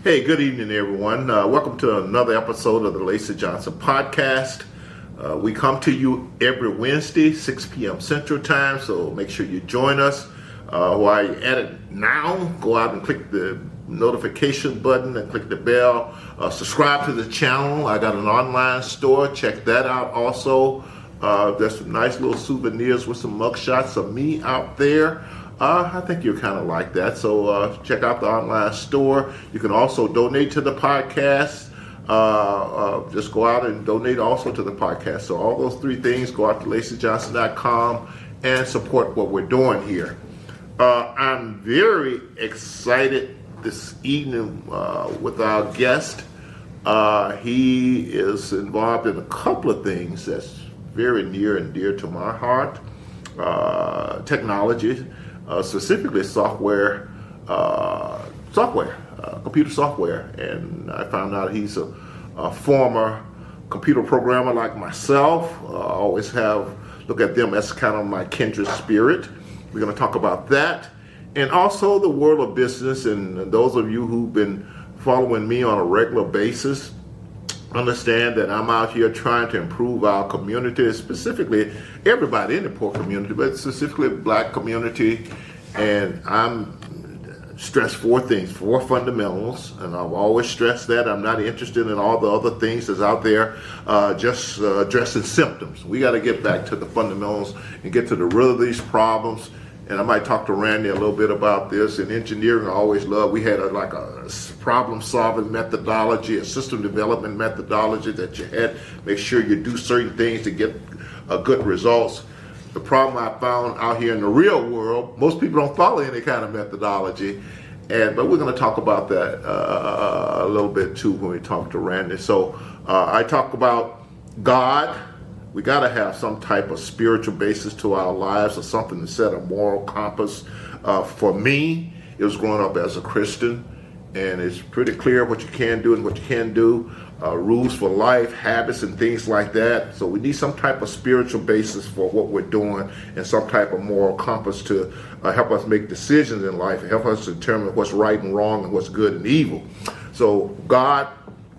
Hey, good evening, everyone. Welcome to another episode of the Lacyjohnson podcast. We come to you every Wednesday, 6 p.m. Central Time, so make sure you join us. While you're at it now, go out and click the notification button and click the bell. Subscribe to the channel. I got an online store. Check that out also. There's some nice little souvenirs with some mugshots of me out there. I think you'll kind of like that. So check out the online store. You can also donate to the podcast. Just go out and donate also to the podcast. So all those three things, go out to Lacyjohnson.com and support what we're doing here. I'm very excited this evening with our guest. He is involved in a couple of things that's very near and dear to my heart. Technology. Specifically software, computer software, and I found out he's a former computer programmer like myself. I always look at them as kind of my kindred spirit. We're going to talk about that, and also the world of business. And those of you who've been following me on a regular basis understand that I'm out here trying to improve our community, specifically everybody in the poor community, but specifically Black community. And I'm stressed four fundamentals, and I've always stressed that I'm not interested in all the other things that's out there, just addressing symptoms. We got to get back to the fundamentals and get to the root of these problems. And I might talk to Randy a little bit about this. In engineering, I always loved, we had a problem-solving methodology, a system development methodology that you had. Make sure you do certain things to get good results. The problem I found out here in the real world, most people don't follow any kind of methodology. But we're going to talk about that a little bit too when we talk to Randy. So I talk about God. We got to have some type of spiritual basis to our lives, or something to set a moral compass. For me, it was growing up as a Christian, and it's pretty clear what you can do and what you can't do, rules for life, habits, and things like that. So we need some type of spiritual basis for what we're doing, and some type of moral compass to help us make decisions in life, and help us determine what's right and wrong and what's good and evil. So God,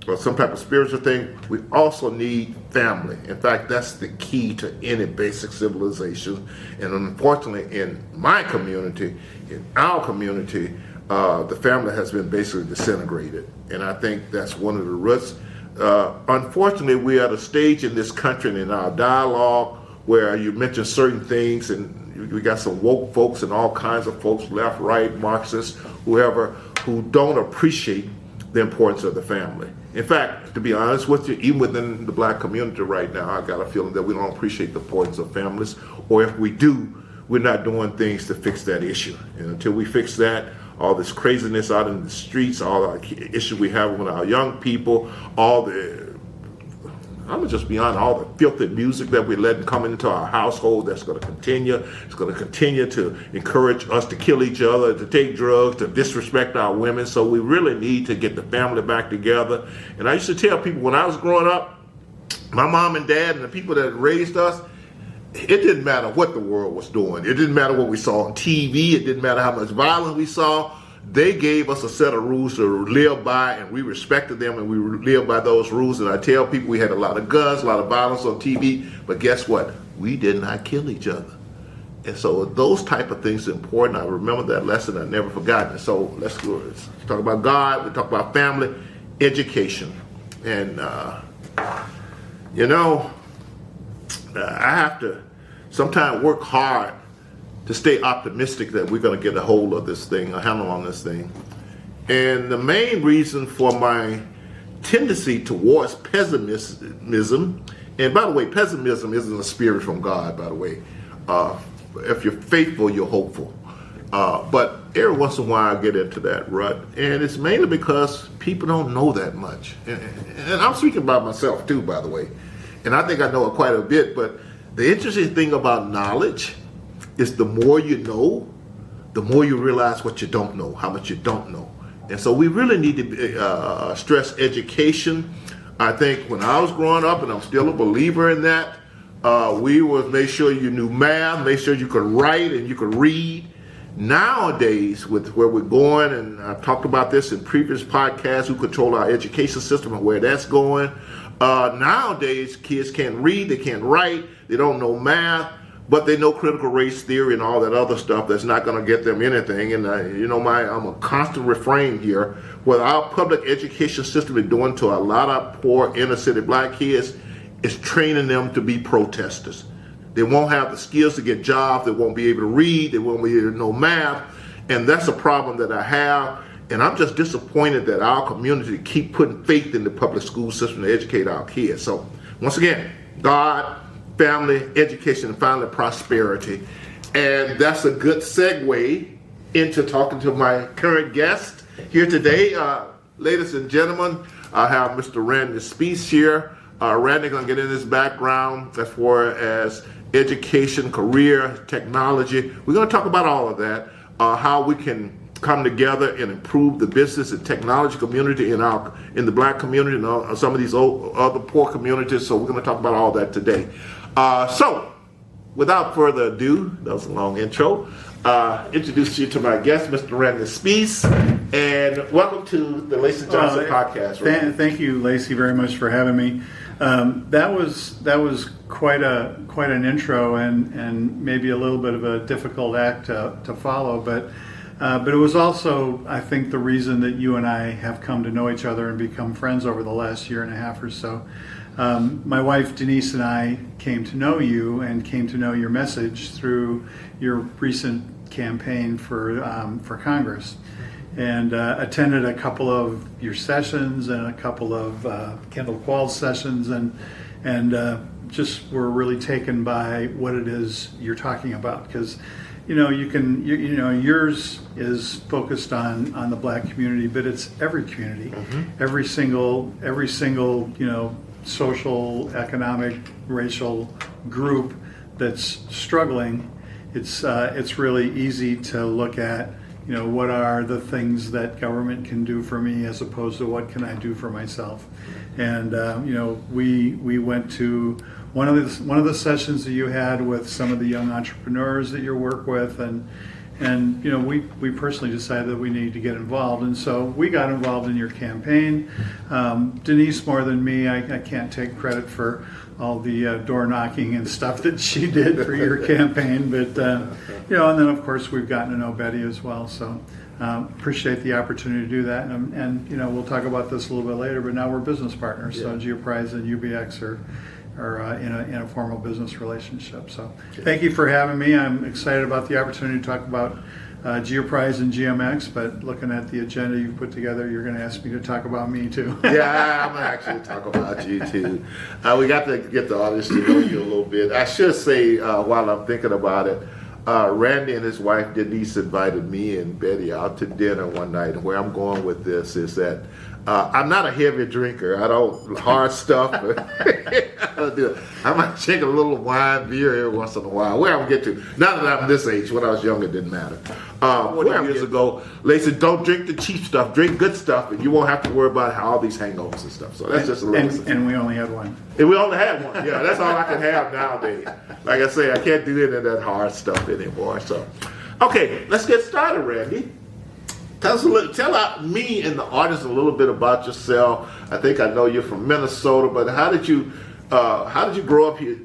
or some type of spiritual thing. We also need family. In fact, that's the key to any basic civilization. And unfortunately, in my community, in our community, the family has been basically disintegrated. And I think that's one of the roots. Unfortunately, we're at a stage in this country and in our dialogue where you mention certain things, and we got some woke folks and all kinds of folks, left, right, Marxists, whoever, who don't appreciate the importance of the family. In fact, to be honest with you, even within the Black community right now, I got a feeling that we don't appreciate the importance of families, or if we do, we're not doing things to fix that issue. And until we fix that, all this craziness out in the streets, all our issues we have with our young people, I'm gonna just be honest, all the filthy music that we're letting come into our household, that's gonna continue. It's gonna continue to encourage us to kill each other, to take drugs, to disrespect our women. So we really need to get the family back together. And I used to tell people when I was growing up, my mom and dad and the people that raised us, it didn't matter what the world was doing. It didn't matter what we saw on TV. It didn't matter how much violence we saw. They gave us a set of rules to live by, and we respected them, and we lived by those rules. And I tell people we had a lot of guns, a lot of violence on TV, but guess what? We did not kill each other. And so those type of things are important. I remember that lesson. I never forgotten it. So let's talk about God. We talk about family, education. And, I have to sometimes work hard to stay optimistic that we're going to get a hold of this thing, a handle on this thing. And the main reason for my tendency towards pessimism, and by the way, pessimism isn't a spirit from God, by the way. If you're faithful, you're hopeful. But every once in a while I get into that rut, and it's mainly because people don't know that much. And I'm speaking about myself too, by the way. And I think I know it quite a bit, but the interesting thing about knowledge is the more you know, the more you realize what you don't know, how much you don't know. And so we really need to stress education. I think when I was growing up, and I'm still a believer in that, we would make sure you knew math, make sure you could write and you could read. Nowadays, with where we're going, and I've talked about this in previous podcasts, who control our education system and where that's going. Nowadays, kids can't read, they can't write, they don't know math, but they know critical race theory and all that other stuff that's not going to get them anything. And I'm a constant refrain here. What our public education system is doing to a lot of poor inner city black kids is training them to be protesters. They won't have the skills to get jobs, they won't be able to read, they won't be able to know math, and that's a problem that I have. And I'm just disappointed that our community keep putting faith in the public school system to educate our kids. So once again, God, family, education, and finally prosperity. And that's a good segue into talking to my current guest here today. Ladies and gentlemen, I have Mr. Randy Speiss here. Randy going to get in his background as far as education, career, technology. We're going to talk about all of that, how we can come together and improve the business and technology community in the black community and some of these other poor communities. So we're going to talk about all that today. So without further ado, that was a long intro. Introduce you to my guest, Mr. Randy Speiss, and welcome to the Lacyjohnson podcast. Thank you, Lacy, very much for having me. That was quite an intro and maybe a little bit of a difficult act to follow, but it was also, I think, the reason that you and I have come to know each other and become friends over the last year and a half or so. My wife Denise and I came to know you and came to know your message through your recent campaign for Congress, and attended a couple of your sessions and a couple of Kendall Quall's sessions, and just were really taken by what it is you're talking about, because yours is focused on the black community, but it's every community, every single social, economic, racial group that's struggling. It's really easy to look at, what are the things that government can do for me as opposed to what can I do for myself. And we went to one of the sessions that you had with some of the young entrepreneurs that you work with, and we personally decided that we needed to get involved, and so we got involved in your campaign. Denise, more than me, I can't take credit for all the door knocking and stuff that she did for your campaign, but and then of course we've gotten to know Betty as well. So appreciate the opportunity to do that, and we'll talk about this a little bit later. But now we're business partners, so GeoPrize and UBX are in a formal business relationship. So thank you for having me. I'm excited about the opportunity to talk about GeoPrize and GMX, but looking at the agenda you've put together, you're going to ask me to talk about me too. Yeah, I'm going to actually talk about you too. We got to get the audience to know you a little bit. I should say, while I'm thinking about it, Randy and his wife Denise invited me and Betty out to dinner one night, and where I'm going with this is that I'm not a heavy drinker. I don't hard stuff. I might drink a little wine, beer every once in a while. Where I'm get to. Now that I'm this age, when I was younger, it didn't matter. 40 years ago, Lacy, don't drink the cheap stuff. Drink good stuff, and you won't have to worry about all these hangovers and stuff. So that's just a little. And we only had one. And we only had one. Yeah, that's all I can have nowadays. Like I say, I can't do any of that hard stuff anymore. So, okay, let's get started, Randy. Tell me and the audience a little bit about yourself. I think I know you're from Minnesota, but how did you grow up here?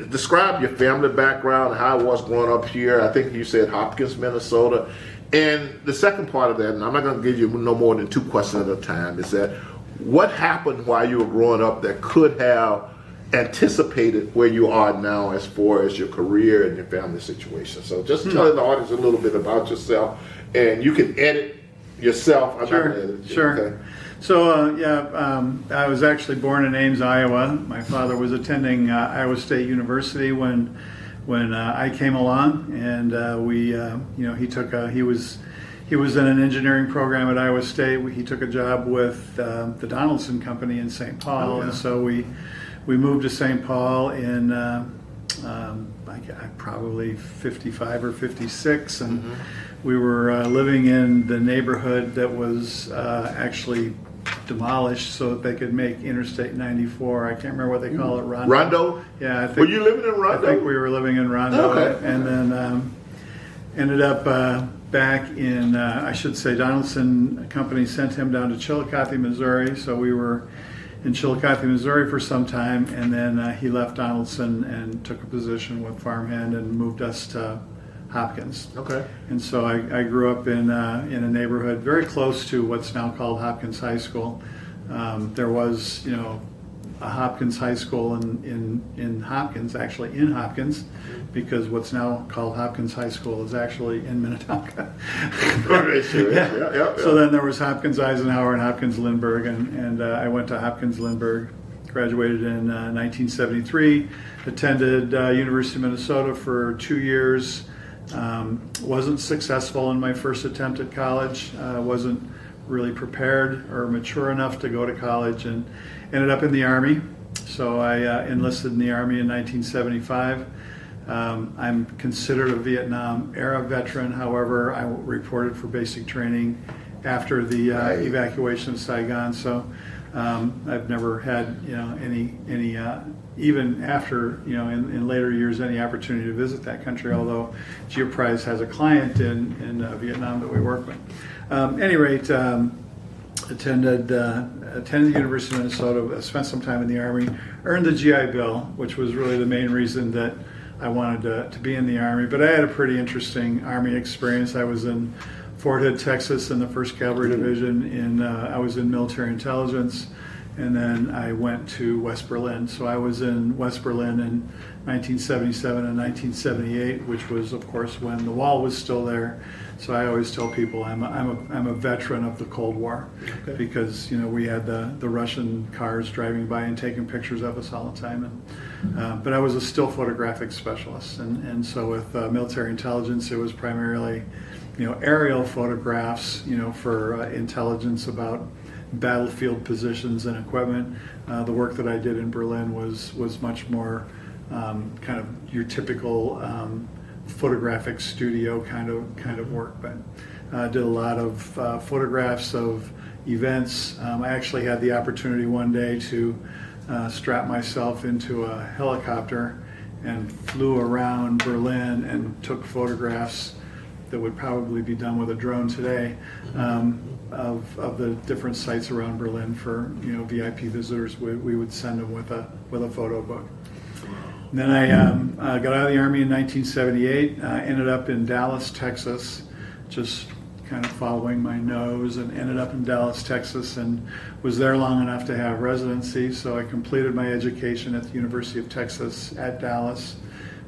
Describe your family background and how it was growing up here. I think you said Hopkins, Minnesota. And the second part of that, and I'm not going to give you no more than 2 questions at a time, is that what happened while you were growing up that could have anticipated where you are now as far as your career and your family situation? So just tell the audience a little bit about yourself, and you can edit yourself. I'm Sure. not gonna edit you, Sure. okay? So I was actually born in Ames, Iowa. My father was attending Iowa State University when I came along, and he was in an engineering program at Iowa State. He took a job with the Donaldson Company in St. Paul, and so we moved to St. Paul in probably 55 or 56, and we were living in the neighborhood that was actually demolished so that they could make Interstate 94. I can't remember what they call it. Rondo? Rondo? Yeah, I think. Were you living in Rondo? I think we were living in Rondo. Okay. And then ended up back in, I should say, Donaldson Company sent him down to Chillicothe, Missouri. So we were in Chillicothe, Missouri for some time, and then he left Donaldson and took a position with Farmhand and moved us to Hopkins. Okay. And so I grew up in a neighborhood very close to what's now called Hopkins High School. There was, a Hopkins High School in Hopkins, actually in Hopkins, because what's now called Hopkins High School is actually in Minnetonka. Okay, sure. Yeah. So then there was Hopkins Eisenhower and Hopkins Lindbergh, and I went to Hopkins Lindbergh, graduated in 1973, attended University of Minnesota for 2 years. Wasn't successful in my first attempt at college. Wasn't really prepared or mature enough to go to college, and ended up in the Army. So I enlisted in the Army in 1975. I'm considered a Vietnam era veteran. However, I reported for basic training after the evacuation of Saigon. So I've never had any even after in later years any opportunity to visit that country. Although Geoprise has a client in Vietnam that we work with. Any rate. Attended the University of Minnesota, spent some time in the Army, earned the GI Bill, which was really the main reason that I wanted to be in the Army. But I had a pretty interesting Army experience. I was in Fort Hood, Texas, in the 1st Cavalry Division. I was in military intelligence, and then I went to West Berlin. So I was in West Berlin in 1977 and 1978, which was, of course, when the wall was still there. So I always tell people I'm a veteran of the Cold War, because we had the Russian cars driving by and taking pictures of us all the time. But I was a still photographic specialist, and so with military intelligence, it was primarily aerial photographs for intelligence about battlefield positions and equipment. The work that I did in Berlin was much more kind of your typical photographic studio kind of work, but did a lot of photographs of events. I actually had the opportunity one day to strap myself into a helicopter and flew around Berlin and took photographs that would probably be done with a drone today, of the different sites around Berlin for VIP visitors. We would send them with a photo book. And then I got out of the Army in 1978. Ended up in Dallas, Texas, just kind of following my nose, and ended up in Dallas, Texas, and was there long enough to have residency. So I completed my education at the University of Texas at Dallas.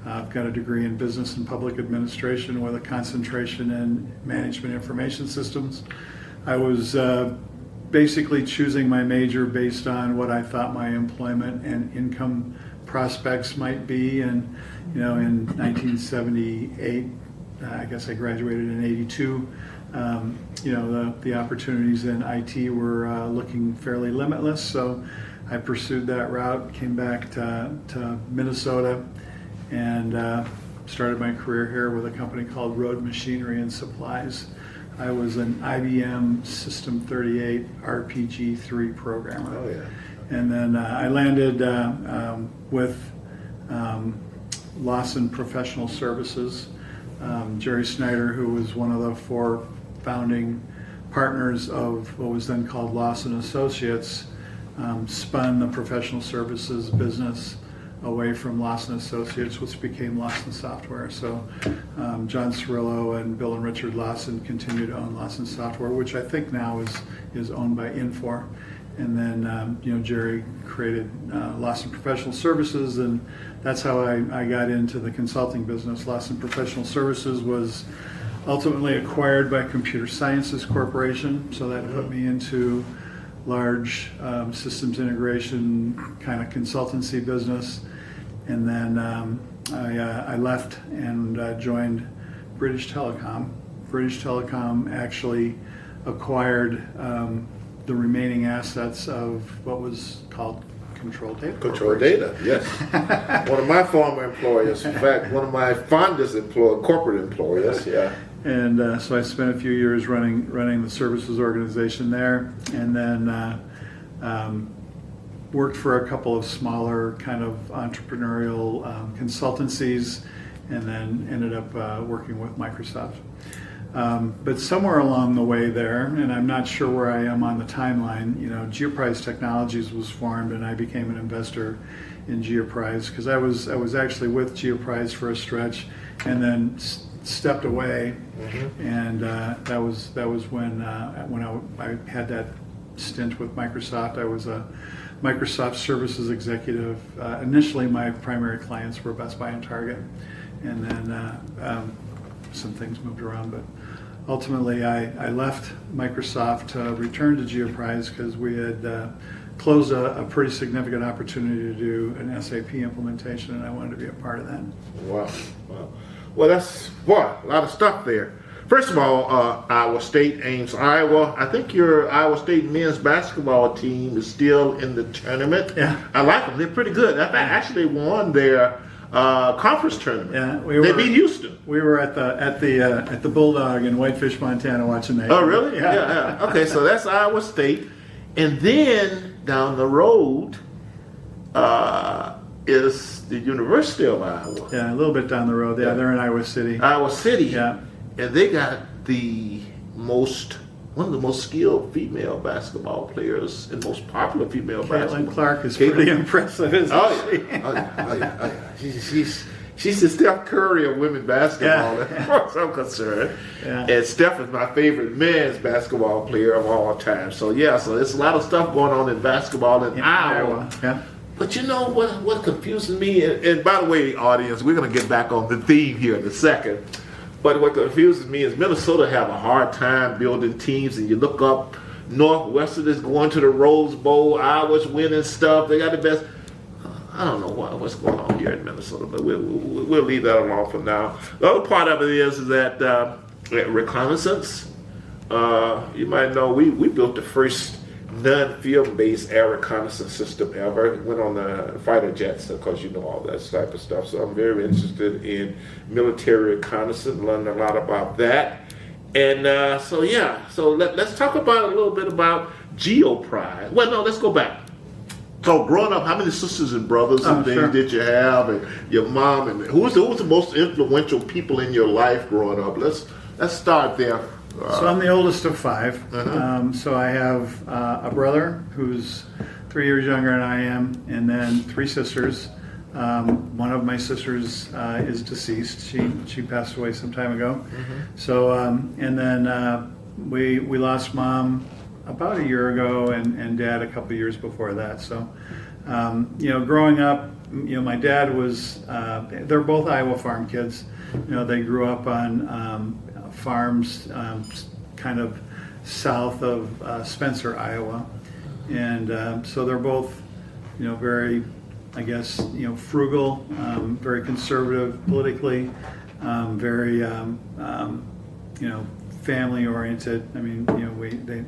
I've got a degree in business and public administration with a concentration in management information systems. I was basically choosing my major based on what I thought my employment and income prospects might be, and in 1978, I guess I graduated in 82. The opportunities in IT were looking fairly limitless, so I pursued that route. Came back to Minnesota and started my career here with a company called Road Machinery and Supplies. I was an IBM System 38 RPG3 programmer. Oh yeah. And then I landed with Lawson Professional Services. Jerry Snyder, who was one of the 4 founding partners of what was then called Lawson Associates, spun the professional services business away from Lawson Associates, which became Lawson Software. So John Cirillo and Bill and Richard Lawson continue to own Lawson Software, which I think now is owned by Infor. And then Jerry created Lawson Professional Services, and that's how I got into the consulting business. Lawson Professional Services was ultimately acquired by Computer Sciences Corporation, so that put me into large systems integration kind of consultancy business. And then I left and joined British Telecom. British Telecom actually acquired the remaining assets of what was called Control Data. Control Data, yes. One of my former employers, in fact, one of my fondest corporate employers, yeah. And so I spent a few years running the services organization there, and then worked for a couple of smaller kind of entrepreneurial consultancies, and then ended up working with Microsoft. But somewhere along the way there, and I'm not sure where I am on the timeline, Geoprise Technologies was formed, and I became an investor in Geoprise because I was actually with Geoprise for a stretch, and then stepped away, and that was when I had that stint with Microsoft. I was a Microsoft Services executive. Initially, my primary clients were Best Buy and Target, and then some things moved around, but ultimately I left Microsoft to return to Geoprise because we had closed a pretty significant opportunity to do an SAP implementation, and I wanted to be a part of that. Wow. Well, that's a lot of stuff there. First of all, Iowa State, Ames, Iowa. I think your Iowa State men's basketball team is still in the tournament. Yeah. I like them. They're pretty good. I actually won their conference tournament. Yeah, they beat Houston. We were at the Bulldog in Whitefish, Montana, watching that. Oh, really? Yeah. Okay, so that's Iowa State, and then down the road is the University of Iowa. Yeah, a little bit down the road. Yeah, they're in Iowa City. Iowa City. Yeah. And they got one of the most skilled female basketball players and most popular female basketball. Caitlin Clark is pretty impressive, isn't she? Oh yeah. She's the Steph Curry of women basketball, as far as I'm concerned. Yeah. And Steph is my favorite men's basketball player of all time. So there's a lot of stuff going on in basketball in Iowa. Yeah. But you know what confuses me, and by the way, audience, we're going to get back on the theme here in a second. But what confuses me is Minnesota have a hard time building teams, and you look up, Northwestern is going to the Rose Bowl, Iowa's winning stuff. They got the best. I don't know what's going on here in Minnesota, but we'll leave that alone for now. The other part of it is that reconnaissance. You might know we built the first non-field-based air reconnaissance system ever. It went on the fighter jets, of course, you know all that type of stuff. So I'm very interested in military reconnaissance, learning a lot about that. And so let's talk about a little bit about Geoprise. Well, no, let's go back. So growing up, how many sisters and brothers and things did you have, and your mom, and who was the most influential people in your life growing up? Let's start there. So I'm the oldest of 5. So I have a brother who's 3 years younger than I am, and then 3 sisters. One of my sisters is deceased. She passed away some time ago. So and then we lost mom about a year ago, and dad a couple of years before that. So growing up, my dad was. They're both Iowa farm kids. They grew up on farms kind of south of Spencer, Iowa, and so they're both very, I guess, frugal, very conservative politically, very family oriented. I mean,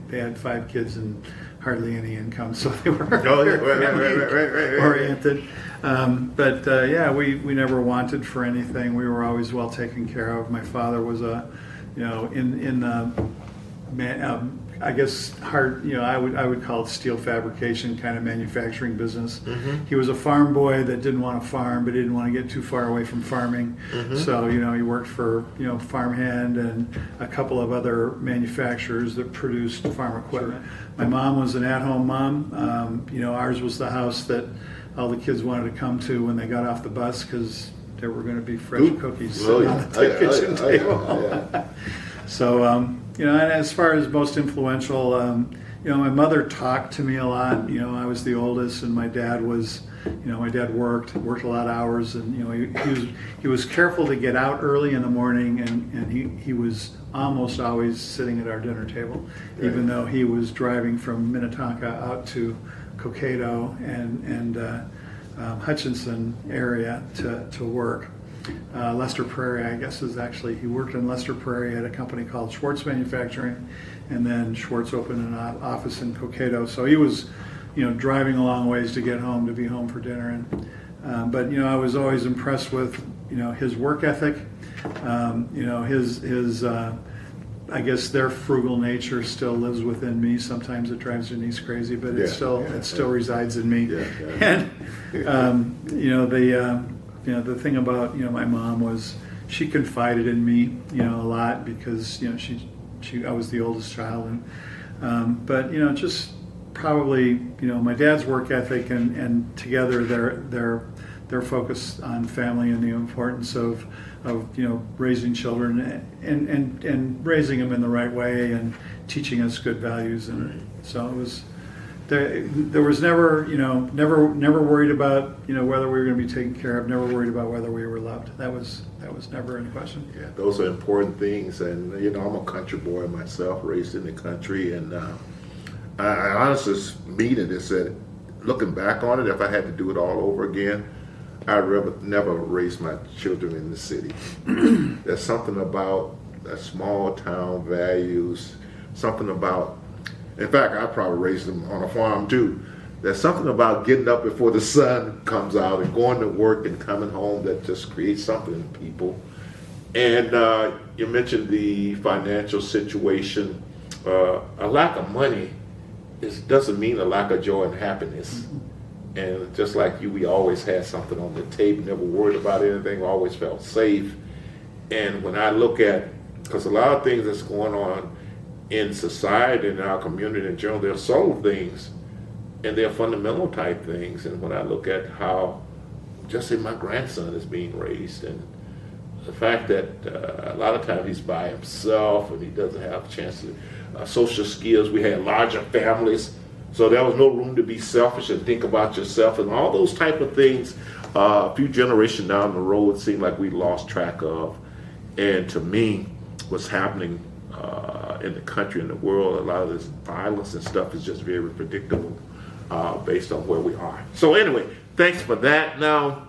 they had 5 kids and hardly any income, so they were very oriented. But we never wanted for anything. We were always well taken care of. My father was in the I guess hard, I would call it steel fabrication kind of manufacturing business. He was a farm boy that didn't want to farm, but he didn't want to get too far away from farming. So, he worked for, Farmhand and a couple of other manufacturers that produced farm equipment. My mom was an at-home mom. Ours was the house that all the kids wanted to come to when they got off the bus because there were going to be fresh cookies on the kitchen table. So, and as far as most influential, my mother talked to me a lot. I was the oldest, and my dad was, my dad worked a lot of hours, and he was careful to get out early in the morning, and he was almost always sitting at our dinner table, even though he was driving from Minnetonka out to Cokato and Hutchinson area to work. Lester Prairie, I guess, he worked in Lester Prairie at a company called Schwartz Manufacturing, and then Schwartz opened an office in Cokato. So he was, driving a long ways to get home, to be home for dinner. But I was always impressed with, his work ethic, his I guess their frugal nature still lives within me. Sometimes it drives Denise crazy, but it still resides in me. And the thing about my mom was she confided in me a lot because I was the oldest child, and but just probably my dad's work ethic and together their focus on family and the importance of raising children and raising them in the right way and teaching us good values, and so it was. There was never worried about whether we were going to be taken care of. Never worried about whether we were loved. That was never in question. Yeah, those are important things. And I'm a country boy myself, raised in the country, and I honestly mean it. Is that looking back on it, if I had to do it all over again, I'd never raise my children in the city. There's something about that small town values. Something about. In fact, I probably raised them on a farm too. There's something about getting up before the sun comes out and going to work and coming home that just creates something in people. And you mentioned the financial situation. A lack of money doesn't mean a lack of joy and happiness. And just like you, we always had something on the table, never worried about anything, always felt safe. And when I look at, because a lot of things that's going on in society, in our community in general, they're subtle things and they're fundamental type things. And when I look at how, just say my grandson is being raised, and the fact that a lot of times he's by himself and he doesn't have a chance to social skills. We had larger families, so there was no room to be selfish and think about yourself, and all those type of things. A few generations down the road, it seemed like we lost track of. And to me, what's happening in the country and the world, a lot of this violence and stuff is just very predictable based on where we are. So anyway, thanks for that. Now,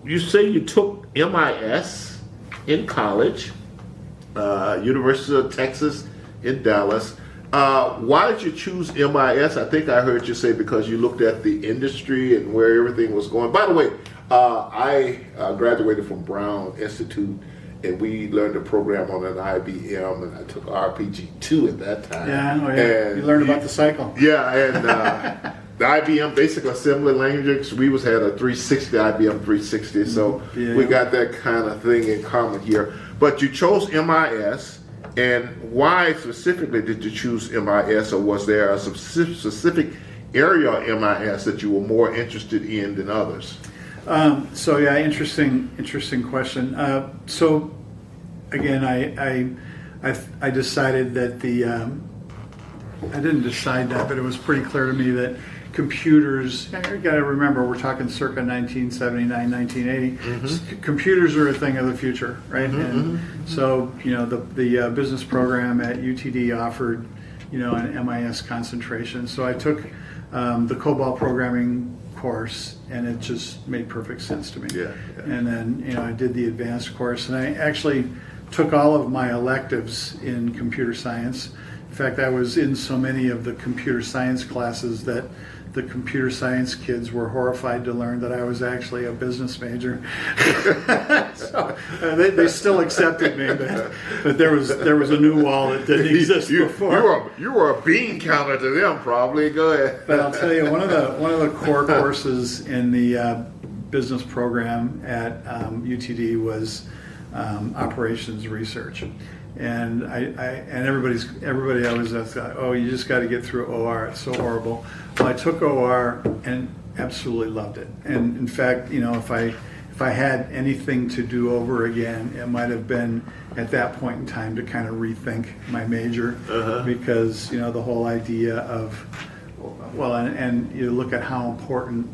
you say you took MIS in college, University of Texas in Dallas. Why did you choose MIS? I think I heard you say because you looked at the industry and where everything was going. By the way, I graduated from Brown Institute, and we learned the program on an IBM, and I took RPG2 at that time. Yeah, And you learned about the cycle. Yeah, and the IBM Basic Assembly Language, we had a 360, IBM 360, so we got that kind of thing in common here. But you chose MIS, and why specifically did you choose MIS, or was there a specific area of MIS that you were more interested in than others? So yeah, interesting question. So again, I decided that I didn't decide that, but it was pretty clear to me that computers, you got to remember, we're talking circa 1979, 1980. Computers are a thing of the future, right? And so, the business program at UTD offered, an MIS concentration. So I took the COBOL programming course, and it just made perfect sense to me. Yeah. And then, I did the advanced course, and I actually took all of my electives in computer science. In fact, I was in so many of the computer science classes that the computer science kids were horrified to learn that I was actually a business major. So they still accepted me, but there was a new wall that didn't exist before. You were a bean counter to them, probably. Go ahead. But I'll tell you, one of the core courses in the business program at UTD was operations research. And everybody always says, oh, you just got to get through OR. It's so horrible. Well, I took OR and absolutely loved it. And in fact, if I had anything to do over again, it might have been at that point in time to kind of rethink my major, because the whole idea of and you look at how important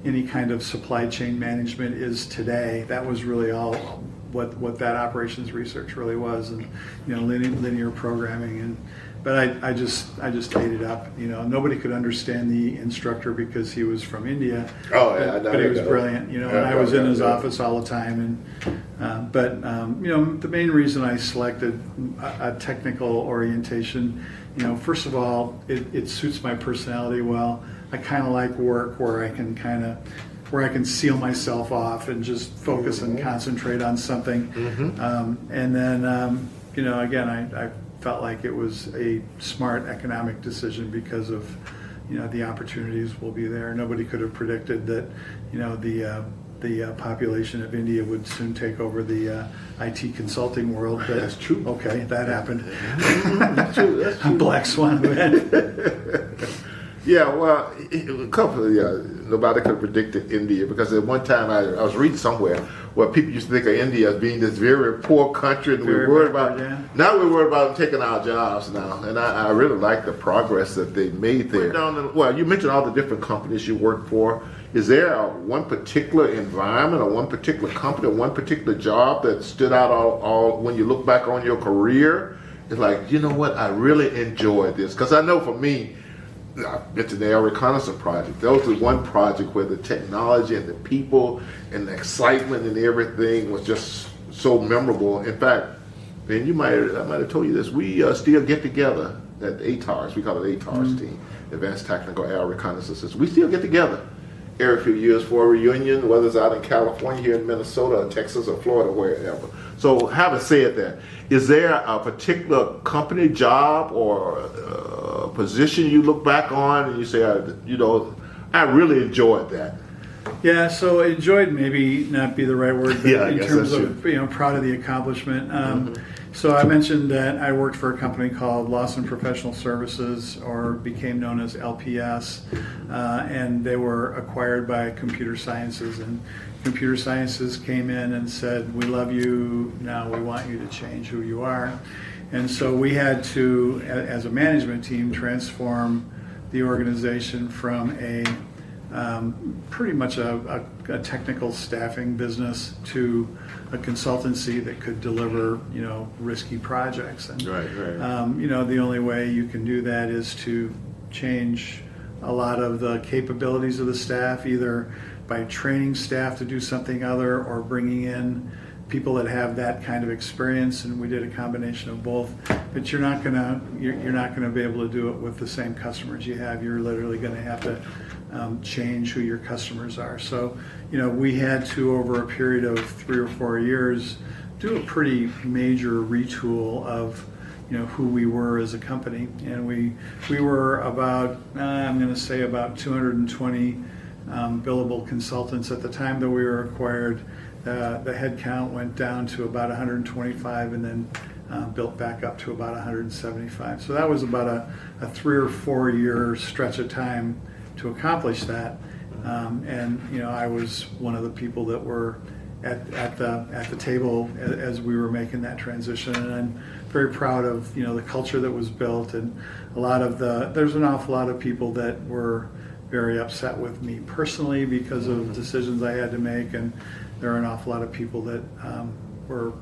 any kind of supply chain management is today. That was really all what that operations research really was, and linear programming, but I just ate it up. Nobody could understand the instructor because he was from India. Oh yeah, but he was brilliant. And I was in his office all the time, and the main reason I selected a technical orientation, first of all, it suits my personality well. I kind of like work where I can seal myself off and just focus and concentrate on something. And then, again, I felt like it was a smart economic decision because of, the opportunities will be there. Nobody could have predicted that, the population of India would soon take over the IT consulting world. But, That's true. Okay, that happened. That's true. That's true. Black swan event. Yeah, well, a couple of, nobody could have predicted India, because at one time I was reading somewhere where people used to think of India as being this very poor country, and Very we're worried backward, about, yeah. now we're worried about them taking our jobs now, and I really like the progress that they made there. Well, you mentioned all the different companies you work for. Is there one particular environment or one particular company or one particular job that stood out all when you look back on your career? It's like, you know what, I really enjoyed this. Because I know for me, I mentioned the Air Reconnaissance Project. That was the one project where the technology and the people and the excitement and everything was just so memorable. In fact, and I might have told you this, we still get together at ATARS. We call it ATARS team, Advanced Tactical Air Reconnaissance System. We still get together every few years for a reunion, whether it's out in California, here in Minnesota, or Texas, or Florida, wherever. So having said that, is there a particular company, job, or position you look back on and you say, I really enjoyed that? Yeah, so enjoyed maybe not be the right word, but Yeah, I in guess terms that's of proud of the accomplishment. So I mentioned that I worked for a company called Lawson Professional Services, or became known as LPS, and they were acquired by Computer Sciences, and Computer Sciences came in and said, we love you, now we want you to change who you are. And so we had to, as a management team, transform the organization from a pretty much a technical staffing business to a consultancy that could deliver, risky projects. And, Right. the only way you can do that is to change a lot of the capabilities of the staff, either by training staff to do something other or bringing in people that have that kind of experience, and we did a combination of both. But you're not gonna be able to do it with the same customers you have. You're literally going to have to change who your customers are. So, we had to, over a period of 3 or 4 years, do a pretty major retool of who we were as a company. And we were about, I'm going to say about 220 billable consultants at the time that we were acquired. The head count went down to about 125 and then built back up to about 175. So that was about a 3 or 4 year stretch of time to accomplish that. And I was one of the people that were at the table as we were making that transition, and I'm very proud of the culture that was built, and there's an awful lot of people that were very upset with me personally because of decisions I had to make, and there are an awful lot of people that were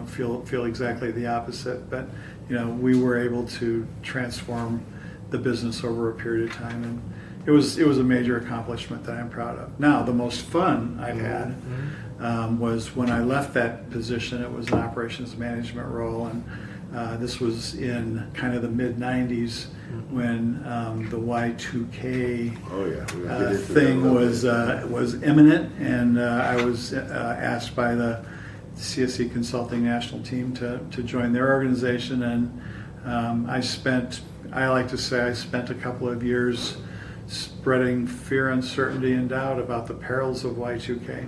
feel exactly the opposite. But we were able to transform the business over a period of time, and it was a major accomplishment that I'm proud of. Now, the most fun I've had was when I left that position. It was an operations management role, and this was in kind of the mid '90s when the Y2K thing was imminent, and I was asked by the CSE Consulting National Team to join their organization, and I like to say I spent a couple of years spreading fear, uncertainty, and doubt about the perils of Y2K.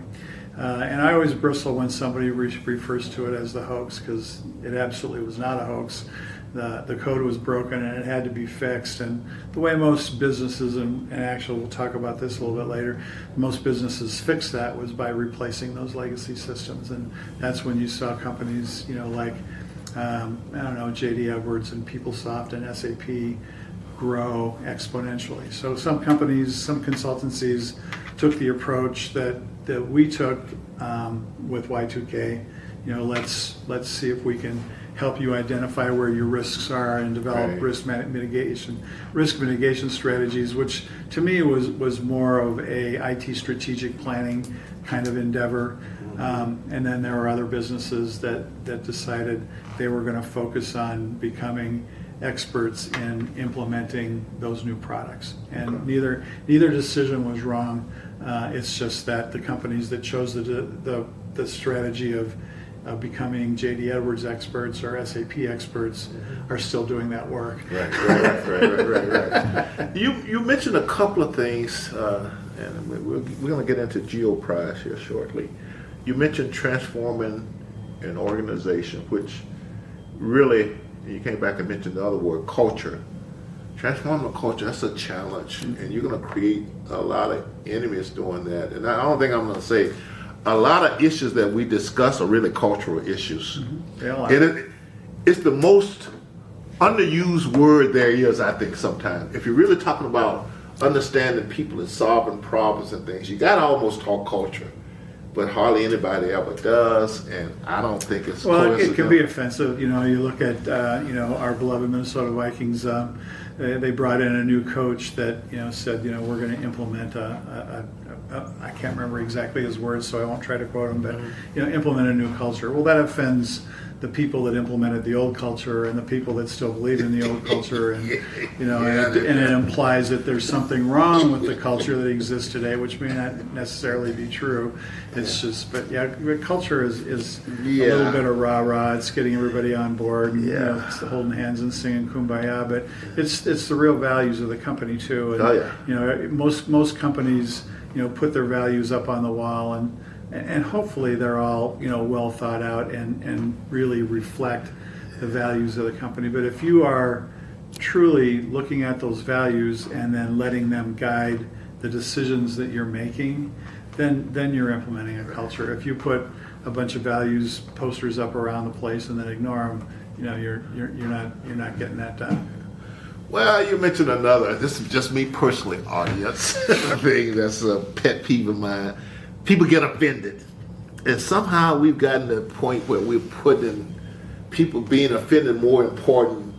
And I always bristle when somebody refers to it as the hoax, because it absolutely was not a hoax. The code was broken and it had to be fixed. And the way most businesses, and actually we'll talk about this a little bit later, most businesses fixed that was by replacing those legacy systems. And that's when you saw companies, like, J.D. Edwards and PeopleSoft and SAP grow exponentially. So some companies, some consultancies took the approach that we took with Y2K. Let's see if we can help you identify where your risks are and develop risk mitigation strategies, which to me was more of a IT strategic planning kind of endeavor. And then there were other businesses that decided they were going to focus on becoming experts in implementing those new products. And neither decision was wrong. It's just that the companies that chose the strategy of becoming J.D. Edwards experts or SAP experts are still doing that work. Right. You mentioned a couple of things, and we're going to get into GeoPrize here shortly. You mentioned transforming an organization, which really, you came back and mentioned the other word, culture. Transforming a culture, that's a challenge, and you're going to create a lot of enemies doing that. And I don't think I'm going to say a lot of issues that we discuss are really cultural issues. They all are. And it's the most underused word there is, I think, sometimes. If you're really talking about understanding people and solving problems and things, you got to almost talk culture. But hardly anybody ever does, and I don't think it's well. It can be offensive. You look at our beloved Minnesota Vikings. They brought in a new coach that said we're going to implement I can't remember exactly his words, so I won't try to quote him, but implement a new culture. Well, that offends the people that implemented the old culture and the people that still believe in the old culture, and and it implies that there's something wrong with the culture that exists today, which may not necessarily be true. It's just, but culture is a little bit of rah-rah. It's getting everybody on board, and it's holding hands and singing kumbaya, but it's the real values of the company too. And, most companies put their values up on the wall, and hopefully they're all well thought out and really reflect the values of the company. But if you are truly looking at those values and then letting them guide the decisions that you're making, then you're implementing a culture. If you put a bunch of values posters up around the place and then ignore them, you're not getting that done. Well, you mentioned another, this is just me personally, audience, thing that's a pet peeve of mine. People get offended. And somehow we've gotten to a point where we're putting people being offended more important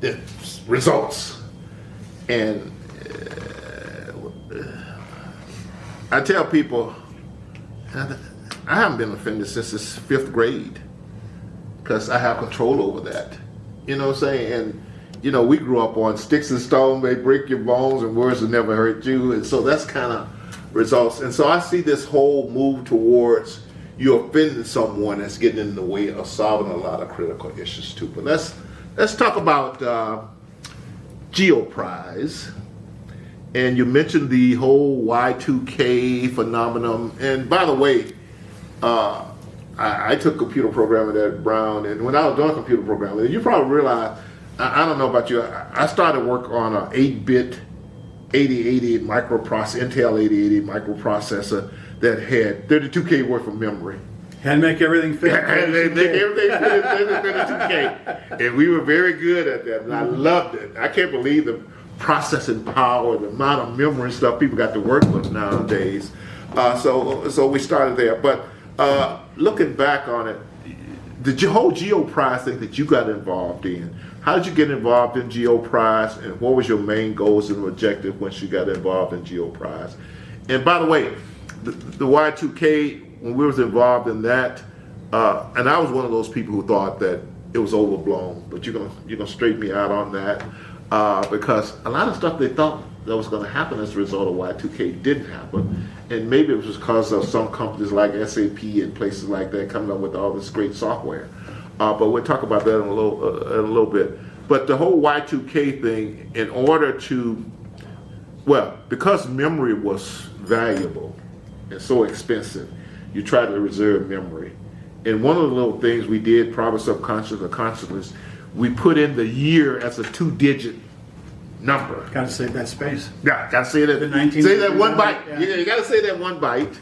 than results. And I tell people, I haven't been offended since the 5th grade because I have control over that. You know what I'm saying? And we grew up on sticks and stones may break your bones and words will never hurt you. And so that's kind of results. And so I see this whole move towards you offending someone that's getting in the way of solving a lot of critical issues too. But let's talk about GeoPrize. And you mentioned the whole Y2K phenomenon. And by the way, I took computer programming at Brown, and when I was doing computer programming, you probably realize, I don't know about you, I started work on an 8-bit 8080 microprocessor, Intel 8080 microprocessor that had 32K worth of memory. And make everything fit. And they make everything fit in 32K. And we were very good at that, and I loved it. I can't believe the processing power, the amount of memory and stuff people got to work with nowadays. So we started there. But looking back on it, the whole GeoPrize thing that you got involved in, how did you get involved in GeoPrize, and what was your main goals and objective once you got involved in GeoPrize? And by the way, the Y2K, when we was involved in that, and I was one of those people who thought that it was overblown, but you're gonna straighten me out on that, because a lot of stuff they thought that was going to happen as a result of Y2K didn't happen, and maybe it was because of some companies like SAP and places like that coming up with all this great software. But we'll talk about that in a little bit. But the whole Y2K thing, in order to, because memory was valuable and so expensive, you try to reserve memory. And one of the little things we did, probably subconscious or conscious, we put in the year as a 2-digit number. Got to save that space. Yeah, got to say that. Say that one byte. Yeah. You got to say that one byte.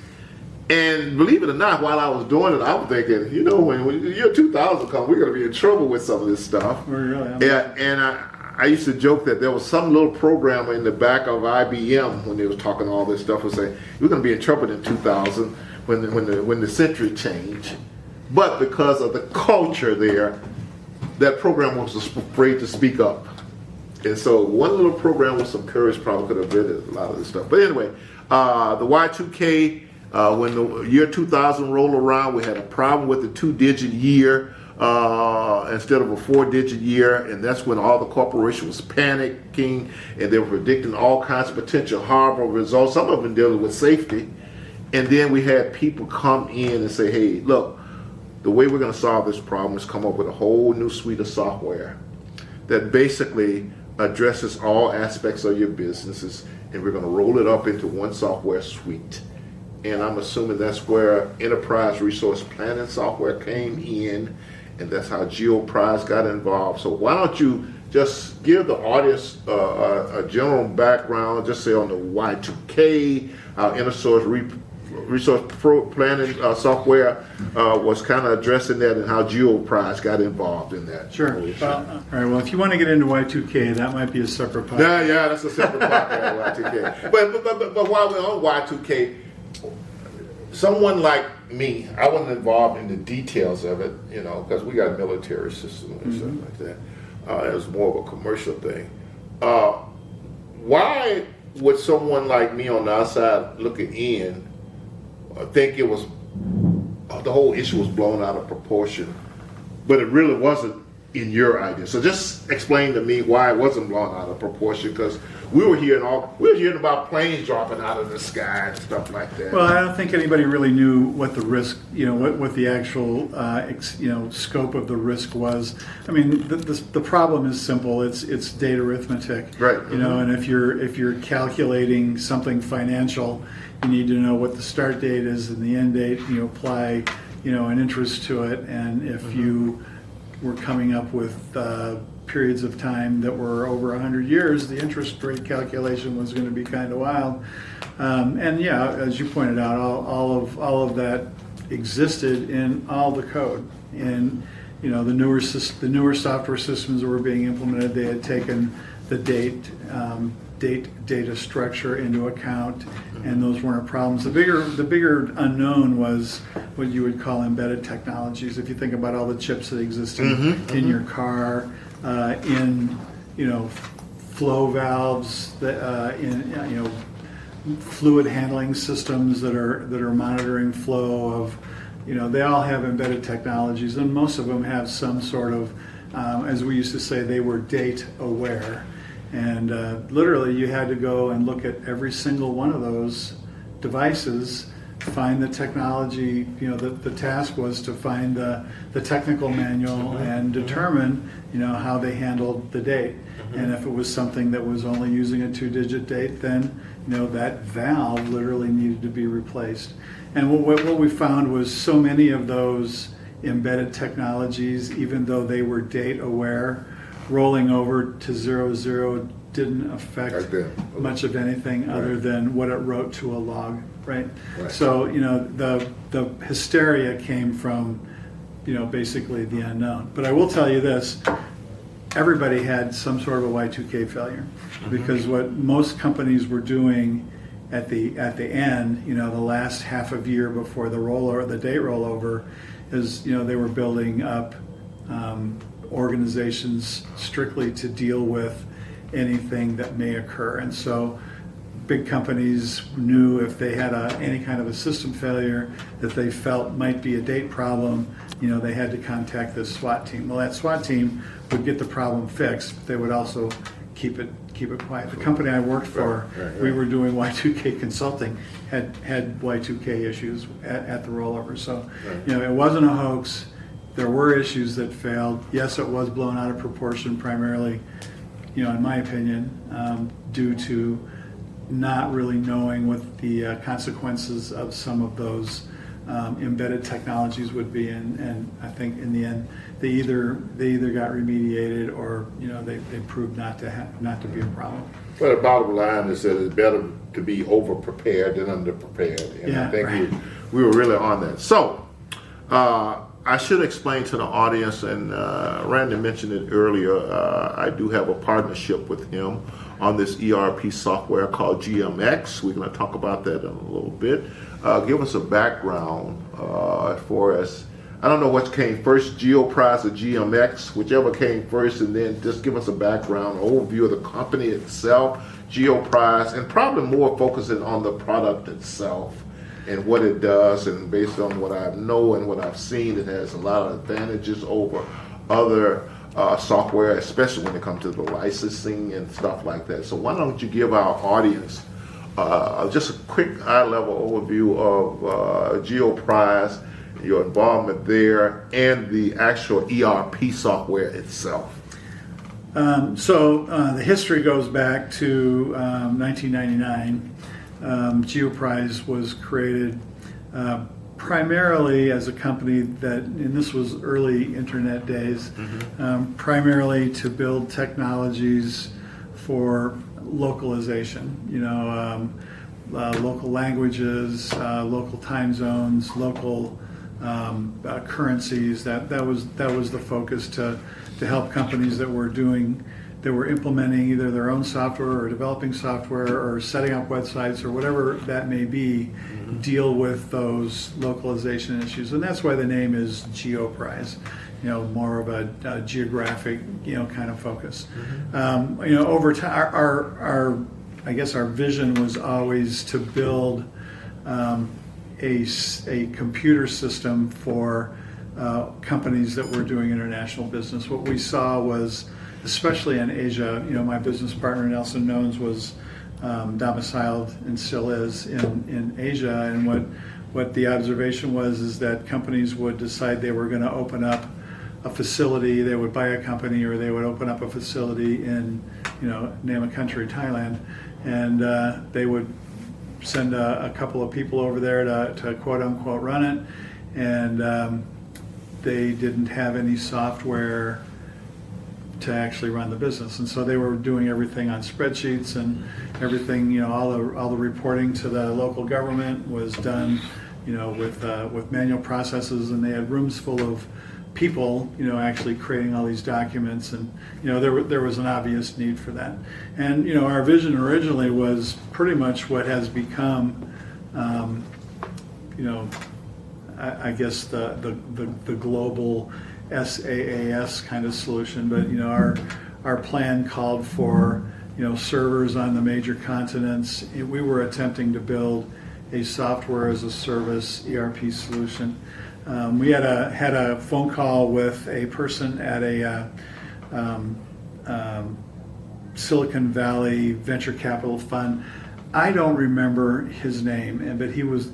And believe it or not, while I was doing it, I was thinking, when the year 2000 comes, we're going to be in trouble with some of this stuff. And I used to joke that there was some little programmer in the back of IBM when they was talking all this stuff, would say, we're going to be in trouble in 2000 when the century changed. But because of the culture there, that program was afraid to speak up. And so one little program with some courage probably could have prevented a lot of this stuff. But anyway, the Y2K, when the year 2000 rolled around, we had a problem with the 2-digit year instead of a 4-digit year. And that's when all the corporations was panicking and they were predicting all kinds of potential horrible results, some of them dealing with safety. And then we had people come in and say, hey, look, the way we're going to solve this problem is come up with a whole new suite of software that basically addresses all aspects of your businesses, and we're going to roll it up into one software suite. And I'm assuming that's where enterprise resource planning software came in, and that's how GeoPrize got involved. So why don't you just give the audience a general background, just say on the Y2K, how resource planning software was kind of addressing that, and how GeoPrize got involved in that. Sure. Well, all right. Well, if you want to get into Y2K, that might be a separate podcast. Yeah, that's a separate podcast, Y2K. But while we're on Y2K, someone like me, I wasn't involved in the details of it, because we got a military system and stuff like that. It was more of a commercial thing. Why would someone like me on the outside looking in think it was the whole issue was blown out of proportion, but it really wasn't in your idea? So just explain to me why it wasn't blown out of proportion, because we were hearing about planes dropping out of the sky and stuff like that. Well, I don't think anybody really knew what the risk, what the actual, scope of the risk was. I mean, the problem is simple. It's data arithmetic, right? And if you're calculating something financial, you need to know what the start date is and the end date. You apply, an interest to it, and if you were coming up with periods of time that were over 100 years, the interest rate calculation was going to be kind of wild. And yeah, as you pointed out, all of that existed in all the code. And the newer software systems that were being implemented, they had taken the data structure into account, and those weren't problems. The bigger unknown was what you would call embedded technologies. If you think about all the chips that exist in your car, in flow valves, in fluid handling systems that are monitoring flow of, they all have embedded technologies, and most of them have some sort of, as we used to say, they were date aware. And literally, you had to go and look at every single one of those devices, find the technology. The task was to find the technical manual and determine, how they handled the date. And if it was something that was only using a 2-digit date, then that valve literally needed to be replaced. And what we found was so many of those embedded technologies, even though they were date aware, rolling over to 00 didn't affect much of anything other than what it wrote to a log, right? So the hysteria came from basically the unknown. But I will tell you this: everybody had some sort of a Y2K failure, because what most companies were doing at the end, the last half of year before the date rollover, is they were building up organizations strictly to deal with anything that may occur. And so big companies knew if they had any kind of a system failure that they felt might be a date problem, they had to contact this SWAT team. Well, that SWAT team would get the problem fixed, but they would also keep it quiet. The company I worked for, we were doing Y2K consulting, had Y2K issues at the rollover. So, it wasn't a hoax. There were issues that failed. Yes, it was blown out of proportion, primarily, in my opinion, due to not really knowing what the consequences of some of those embedded technologies would be, and I think in the end they either got remediated or they proved not to be a problem. Well, the bottom line is that it's better to be over prepared than under prepared, and I think we were really on that. So. I should explain to the audience, and Randy mentioned it earlier, I do have a partnership with him on this ERP software called GMX. We're going to talk about that in a little bit. Give us a background for us. I don't know what came first, GeoPrize or GMX, whichever came first, and then just give us a background, overview of the company itself, GeoPrize, and probably more focusing on the product itself and what it does. And based on what I know and what I've seen, it has a lot of advantages over other software, especially when it comes to the licensing and stuff like that. So why don't you give our audience just a quick high-level overview of GeoPrize, your involvement there and the actual ERP software itself? The history goes back to 1999. GeoPrize was created primarily as a company that, and this was early internet days, primarily to build technologies for localization. Local languages, local time zones, local currencies. That was the focus to help companies that were implementing either their own software or developing software or setting up websites or whatever that may be, deal with those localization issues. And that's why the name is GeoPrize, more of a geographic, kind of focus. Over time, I guess our vision was always to build a computer system for companies that were doing international business. What we saw was, especially in Asia, my business partner Nelson Nones was domiciled and still is in Asia, and what the observation was is that companies would decide they were going to open up a facility, they would buy a company, or they would open up a facility in, name a country, Thailand, and they would send a couple of people over there to quote unquote run it, and they didn't have any software to actually run the business, and so they were doing everything on spreadsheets, and everything, all the reporting to the local government was done, with manual processes, and they had rooms full of people, actually creating all these documents, and there was an obvious need for that. And our vision originally was pretty much what has become, I guess the global SaaS kind of solution. But our plan called for servers on the major continents. We were attempting to build a software as a service ERP solution. We had a phone call with a person at a Silicon Valley venture capital fund. I don't remember his name, but he was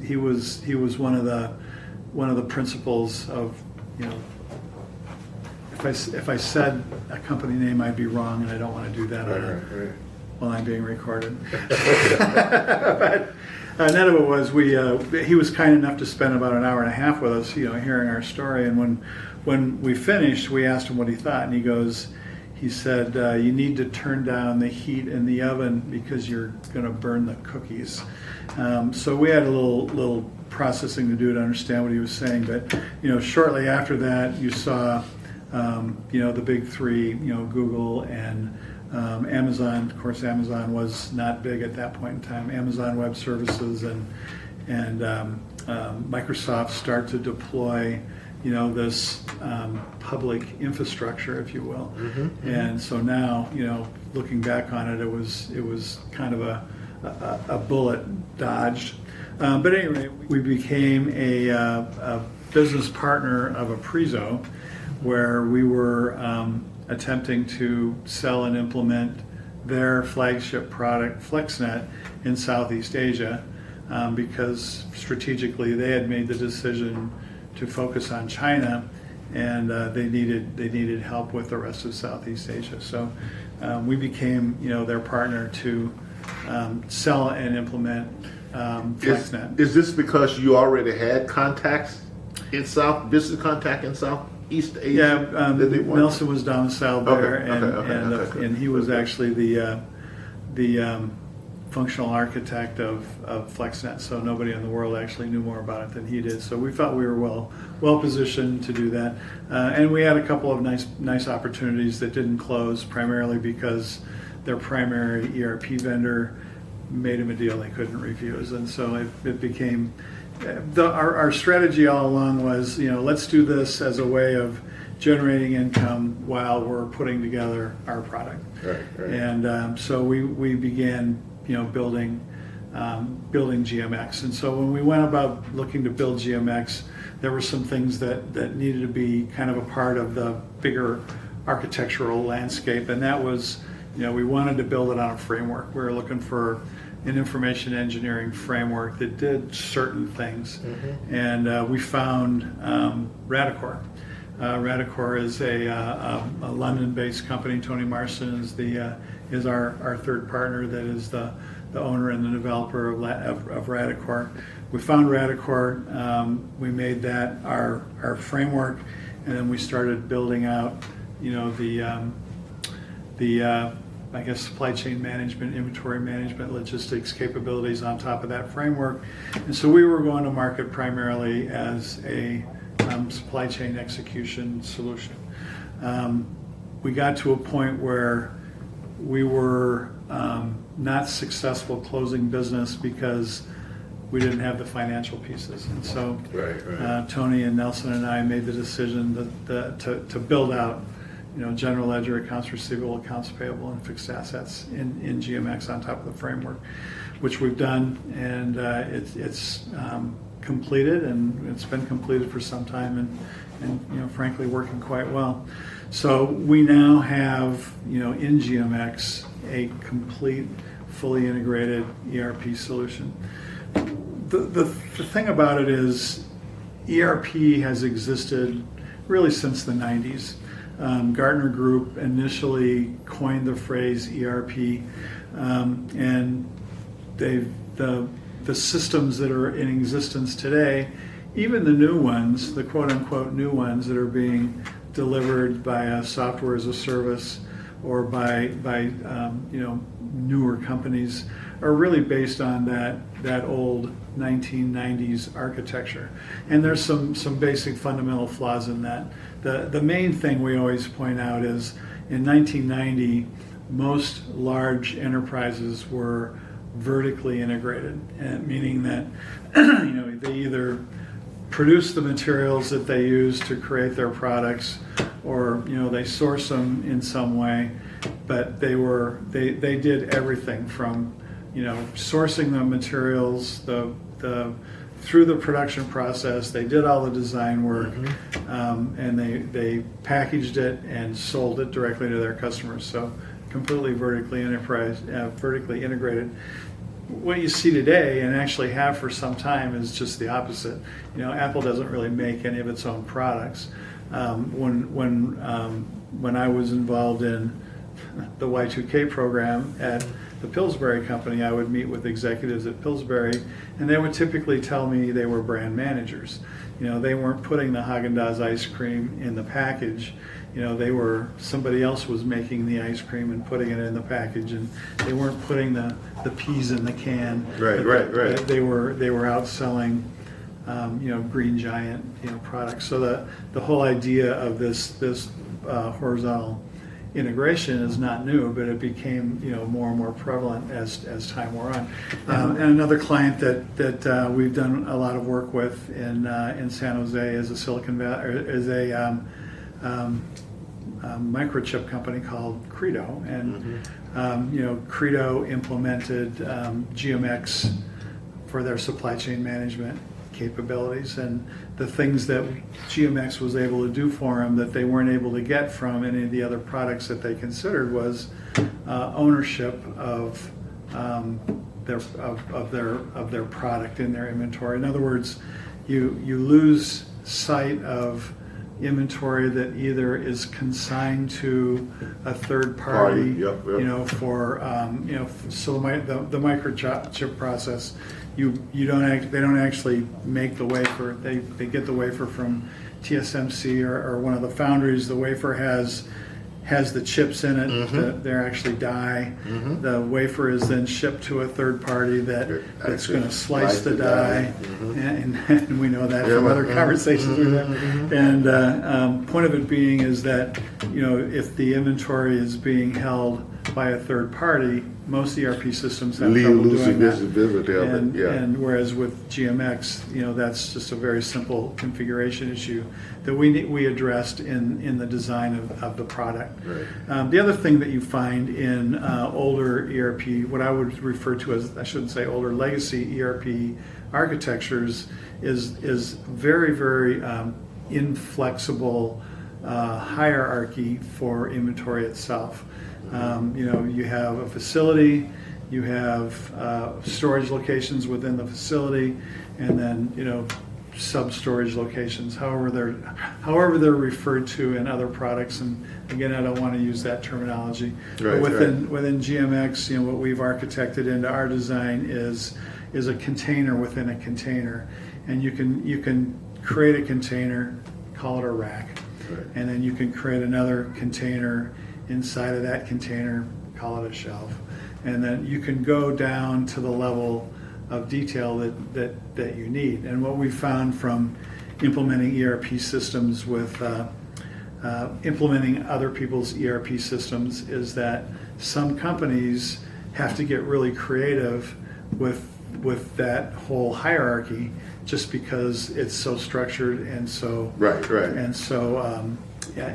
one of the principals of, if I said a company name, I'd be wrong, and I don't want to do that while I'm being recorded. But none of it was. He was kind enough to spend about an hour and a half with us, hearing our story. And when we finished, we asked him what he thought, and he said, you need to turn down the heat in the oven because you're going to burn the cookies. So we had a little processing to do to understand what he was saying. But shortly after that, you saw the big three, Google and Amazon. Of course, Amazon was not big at that point in time. Amazon Web Services and Microsoft start to deploy, this public infrastructure, if you will. And so now, looking back on it, it was kind of a bullet dodged. But anyway, we became a business partner of Aprizo, where we were attempting to sell and implement their flagship product, FlexNet, in Southeast Asia, because strategically they had made the decision to focus on China, and they needed help with the rest of Southeast Asia. So we became their partner to sell and implement FlexNet. Is this because you already had contacts in business contact in Southeast Asia? Yeah, Nelson was domiciled there, and he was actually the functional architect of FlexNet. So nobody in the world actually knew more about it than he did. So we felt we were well positioned to do that, and we had a couple of nice opportunities that didn't close, primarily because their primary ERP vendor made them a deal they couldn't refuse, and so it became. Our strategy all along was, let's do this as a way of generating income while we're putting together our product. Right. And so we began, building GMX. And so when we went about looking to build GMX, there were some things that needed to be kind of a part of the bigger architectural landscape, and that was, we wanted to build it on a framework. We were looking for an information engineering framework that did certain things. And we found Radicor. Radicor is a London-based company. Tony Marston is our third partner that is the owner and the developer of Radicor. We found Radicor, we made that our framework, and then we started building out, I guess, supply chain management, inventory management, logistics capabilities on top of that framework. And so we were going to market primarily as a supply chain execution solution. We got to a point where we were not successful closing business because we didn't have the financial pieces. And so Tony and Nelson and I made the decision to build out general ledger, accounts receivable, accounts payable, and fixed assets in GMX on top of the framework, which we've done, and it's completed, and it's been completed for some time, and frankly working quite well. So we now have in GMX a complete, fully integrated ERP solution. The thing about it is ERP has existed really since the 90s. Gartner Group initially coined the phrase ERP, and the systems that are in existence today, even the new ones, the quote-unquote new ones that are being delivered by a software as a service or by newer companies, are really based on that old 1990s architecture. And there's some basic fundamental flaws in that. The main thing we always point out is in 1990, most large enterprises were vertically integrated, meaning that they either produce the materials that they use to create their products, or they source them in some way, but they did everything from sourcing the materials, through the production process. They did all the design work, and they packaged it and sold it directly to their customers. So completely vertically integrated. What you see today, and actually have for some time, is just the opposite. Apple doesn't really make any of its own products. When I was involved in the Y2K program at the Pillsbury company, I would meet with executives at Pillsbury, and they would typically tell me they were brand managers. They weren't putting the Haagen-Dazs ice cream in the package. Somebody else was making the ice cream and putting it in the package, and they weren't putting the peas in the can. Right. They were out selling, Green Giant, products. So the whole idea of this horizontal integration is not new, but it became more and more prevalent as time wore on. And another client that we've done a lot of work with in San Jose is a microchip company called Credo, and Credo implemented GMX for their supply chain management capabilities, and the things that GMX was able to do for them that they weren't able to get from any of the other products that they considered was ownership of their product in their inventory. In other words, you lose sight of inventory that either is consigned to a third party, for so the microchip process. They don't actually make the wafer. They get the wafer from TSMC or one of the foundries. The wafer has the chips in it. They're actually die. The wafer is then shipped to a third party that's going to slice the die, and we know that from other conversations we've had. And point of it being is that if the inventory is being held by a third party, most ERP systems have trouble doing that. And whereas with GMX, that's just a very simple configuration issue that we addressed in the design of the product. Right. The other thing that you find in older ERP, what I would refer to as, I shouldn't say older, legacy ERP architectures, is very, very inflexible hierarchy for inventory itself. You have a facility, you have storage locations within the facility, and then sub-storage locations, however they're referred to in other products. And again, I don't want to use that terminology. Right, but within GMX, what we've architected into our design is a container within a container, and you can create a container, call it a rack, Right. and then you can create another container inside of that container, call it a shelf, and then you can go down to the level of detail that you need. And what we found from implementing ERP systems with implementing other people's ERP systems is that some companies have to get really creative with that whole hierarchy, just because it's so structured and so Right. and so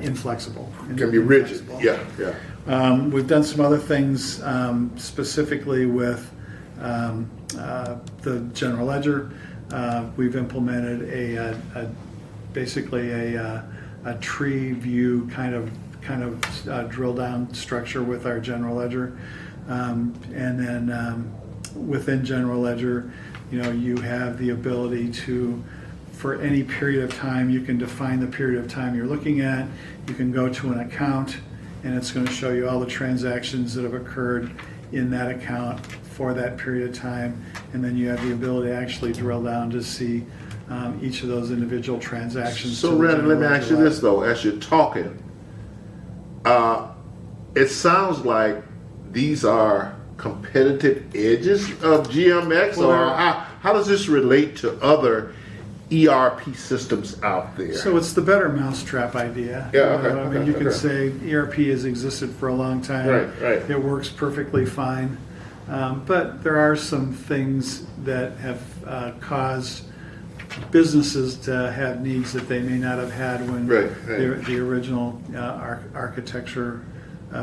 inflexible. Can be rigid. Inflexible. Yeah. We've done some other things specifically with the general ledger. We've implemented basically a tree view kind of drill down structure with our general ledger, and then within general ledger, you have the ability to, for any period of time, you can define the period of time you're looking at. You can go to an account, and it's going to show you all the transactions that have occurred in that account for that period of time, and then you have the ability to actually drill down to see each of those individual transactions. So, Randy, let me ask you this though: as you're talking, it sounds like these are competitive edges of GMX, Well, or how does this relate to other ERP systems out there? So it's the better mousetrap idea. Yeah, okay, I mean, okay, you can okay. say ERP has existed for a long time. Right. It works perfectly fine. But there are some things that have caused businesses to have needs that they may not have had when Right. the original architecture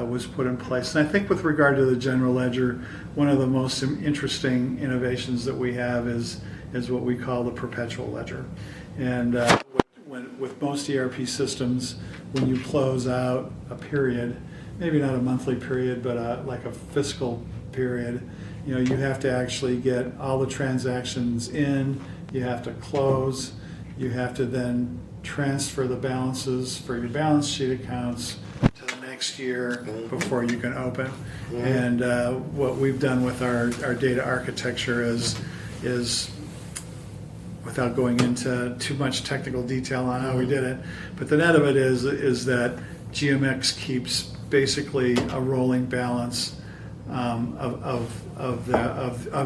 was put in place. And I think with regard to the general ledger, one of the most interesting innovations that we have is what we call the perpetual ledger. And with most ERP systems, when you close out a period, maybe not a monthly period, but like a fiscal period, you have to actually get all the transactions in, you have to close, you have to then transfer the balances for your balance sheet accounts to the next year before you can open. And what we've done with our data architecture is without going into too much technical detail on how we did it, but the net of it is that GMX keeps basically a rolling balance of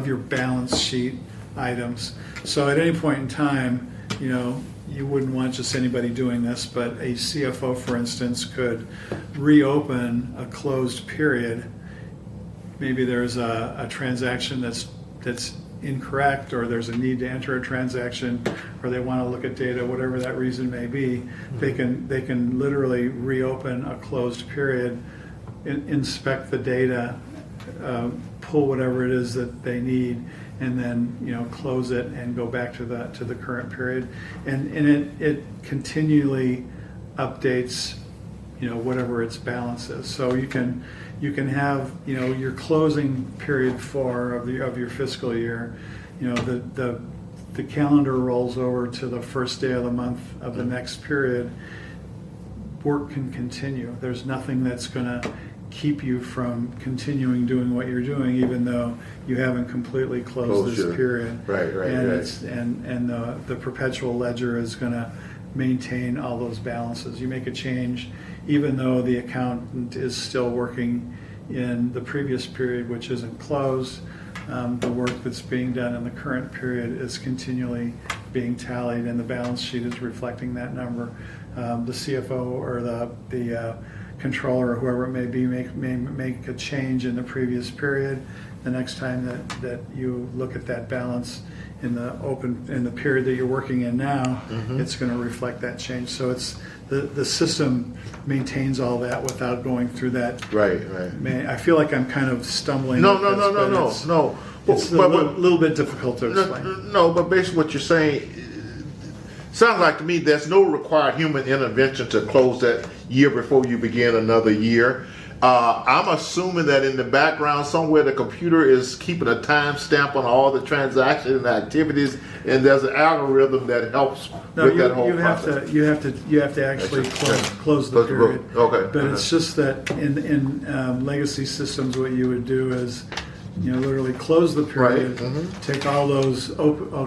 your balance sheet items. So at any point in time, you wouldn't want just anybody doing this, but a CFO, for instance, could reopen a closed period. Maybe there's a transaction that's incorrect, or there's a need to enter a transaction, or they want to look at data, whatever that reason may be. They can literally reopen a closed period, inspect the data, pull whatever it is that they need, and then close it and go back to the current period, and it continually updates whatever its balance is. So you can have your closing period 4 of your fiscal year, the calendar rolls over to the first day of the month of the next period. Work can continue. There's nothing that's going to keep you from continuing doing what you're doing, even though you haven't completely closed this period. Right. And the perpetual ledger is going to maintain all those balances. You make a change, even though the accountant is still working in the previous period, which isn't closed. The work that's being done in the current period is continually being tallied, and the balance sheet is reflecting that number. The CFO or the controller or whoever it may be may make a change in the previous period. The next time that you look at that balance in the period that you're working in now, it's going to reflect that change. So it's the system maintains all that without going through that. Right. I feel like I'm kind of stumbling. No. It's a little bit difficult to explain. No, but basically what you're saying sounds like to me there's no required human intervention to close that year before you begin another year. I'm assuming that in the background somewhere the computer is keeping a timestamp on all the transactions and activities, and there's an algorithm that helps with that whole process. You have to actually close the period. Okay. But it's just that in legacy systems, what you would do is, literally close the period, take all those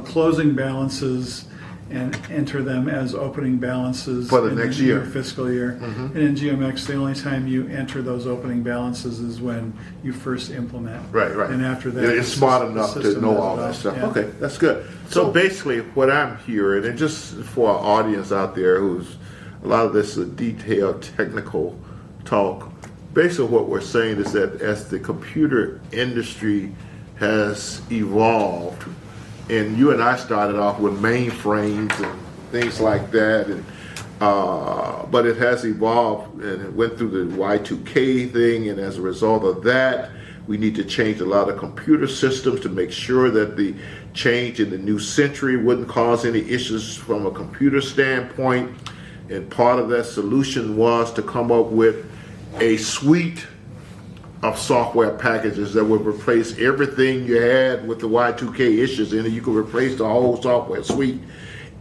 closing balances and enter them as opening balances for the next year, fiscal year. And in GMX, the only time you enter those opening balances is when you first implement. Right. And after that, it's smart enough to know all that stuff. Yeah. Okay, that's good. So basically, what I'm hearing, and just for our audience out there, who's a lot of this is detailed technical talk. Basically, what we're saying is that as the computer industry has evolved, and you and I started off with mainframes and things like that, and but it has evolved and it went through the Y2K thing, and as a result of that, we need to change a lot of computer systems to make sure that the change in the new century wouldn't cause any issues from a computer standpoint. And part of that solution was to come up with a suite of software packages that would replace everything you had with the Y2K issues in it. You could replace the whole software suite,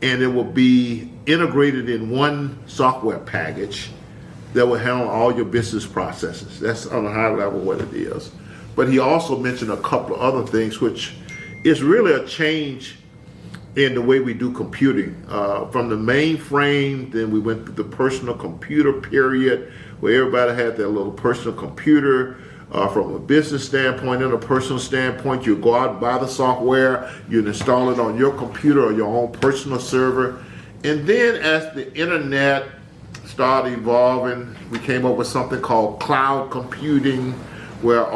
and it will be integrated in one software package that will handle all your business processes. That's on a high level what it is. But he also mentioned a couple of other things, which is really a change in the way we do computing. From the mainframe, then we went to the personal computer period, where everybody had their little personal computer. From a business standpoint and a personal standpoint, you go out and buy the software, you install it on your computer or your own personal server. And then as the internet started evolving, we came up with something called cloud computing, where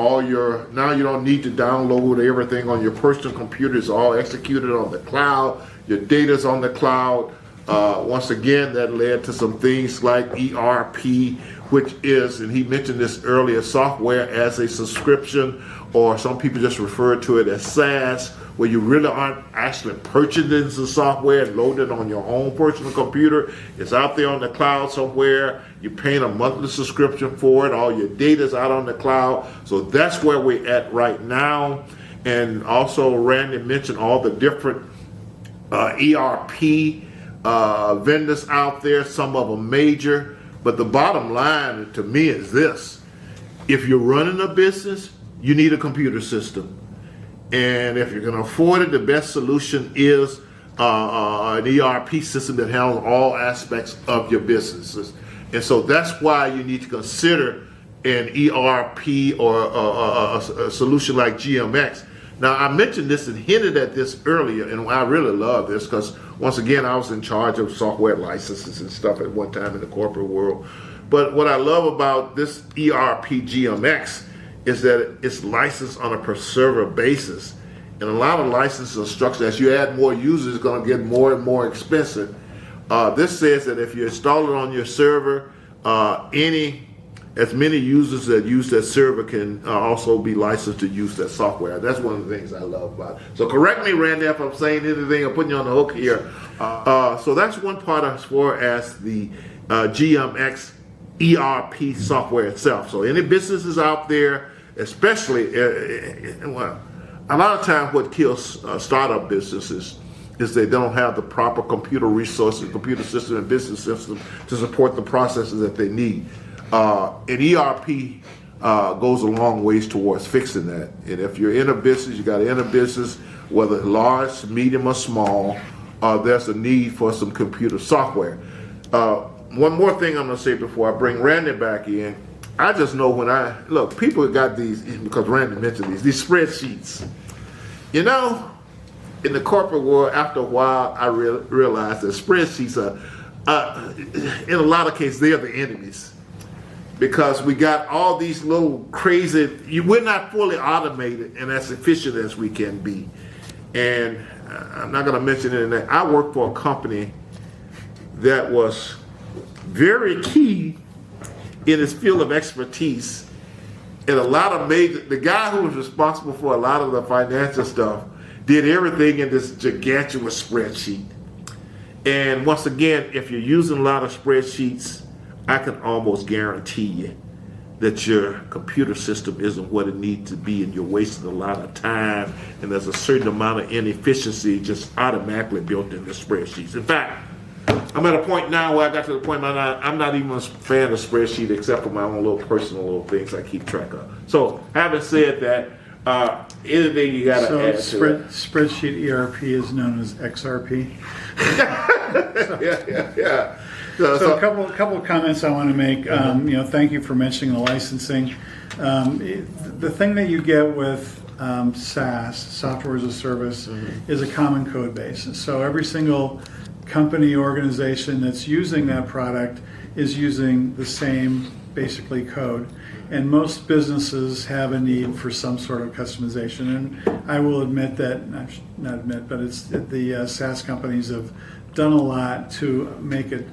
now you don't need to download everything on your personal computer. It's all executed on the cloud. Your data's on the cloud. Once again, that led to some things like ERP, which is, and he mentioned this earlier, software as a subscription, or some people just refer to it as SaaS, where you really aren't actually purchasing the software and loading it on your own personal computer. It's out there on the cloud somewhere. You're paying a monthly subscription for it. All your data's out on the cloud. So that's where we're at right now. And also, Randy mentioned all the different ERP vendors out there, some of them major. But the bottom line to me is this: if you're running a business, you need a computer system. And if you're going to afford it, the best solution is an ERP system that handles all aspects of your businesses. And so that's why you need to consider an ERP or a solution like GMX. Now, I mentioned this and hinted at this earlier, and I really love this because, once again, I was in charge of software licenses and stuff at one time in the corporate world. But what I love about this ERP GMX is that it's licensed on a per server basis. And a lot of licenses are structured as you add more users, it's going to get more and more expensive. This says that if you install it on your server, as many users that use that server can also be licensed to use that software. That's one of the things I love about it. So correct me, Randy, if I'm saying anything. I'm putting you on the hook here. So that's one part as far as the GMX ERP software itself. So any businesses out there, especially, well, a lot of times what kills startup businesses is they don't have the proper computer resources, computer system and business system to support the processes that they need. An ERP goes a long ways towards fixing that. And if you're in a business, you got to enter business, whether large, medium, or small, there's a need for some computer software. One more thing I'm going to say before I bring Randy back in. I just know look, people got these, because Randy mentioned these spreadsheets. You know, in the corporate world, after a while, I realized that spreadsheets are, in a lot of cases, they are the enemies. Because we got all these little crazy, we're not fully automated and as efficient as we can be. And I'm not going to mention anything. I worked for a company that was very key in its field of expertise. And the guy who was responsible for a lot of the financial stuff did everything in this gigantuous spreadsheet. And once again, if you're using a lot of spreadsheets, I can almost guarantee you that your computer system isn't what it needs to be, and you're wasting a lot of time, and there's a certain amount of inefficiency just automatically built into spreadsheets. In fact, I'm at a point now where I got to the point where I'm not even a fan of spreadsheet except for my own little personal little things I keep track of. So having said that, anything you got to add to that? Spreadsheet ERP is known as XRP. Yeah. So a couple of comments I want to make. Thank you for mentioning the licensing. The thing that you get with SaaS, software as a service, is a common code base. So every single company, organization that's using that product is using the same, basically, code. And most businesses have a need for some sort of customization. And I will admit that, not admit, but it's the SaaS companies have done a lot to make it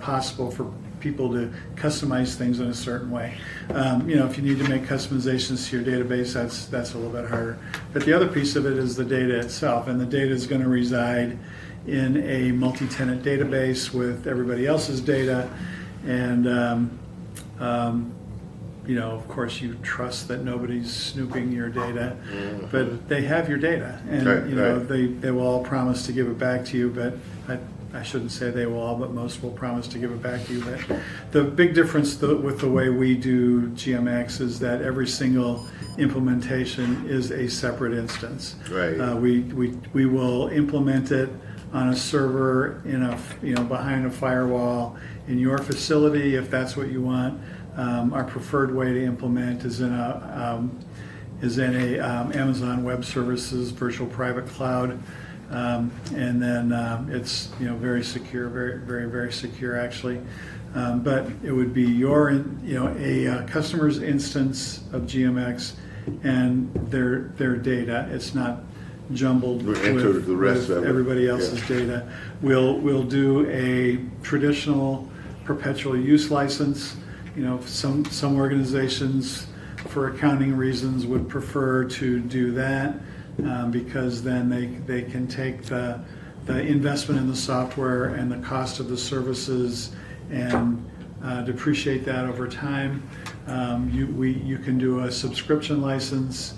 possible for people to customize things in a certain way. If you need to make customizations to your database, that's a little bit harder. But the other piece of it is the data itself, and the data is going to reside in a multi-tenant database with everybody else's data, and of course, you trust that nobody's snooping your data, but they have your data, and they will all promise to give it back to you. But I shouldn't say they will all, but most will promise to give it back to you. But the big difference with the way we do GMX is that every single implementation is a separate instance. Right. We will implement it on a server behind a firewall in your facility if that's what you want. Our preferred way to implement is in a Amazon Web Services virtual private cloud, and then it's very secure, very very very secure actually. But it would be a customer's instance of GMX and their data. It's not jumbled with the rest of everybody else's data. We'll do a traditional perpetual use license. Some organizations, for accounting reasons, would prefer to do that because then they can take the investment in the software and the cost of the services and depreciate that over time. You can do a subscription license,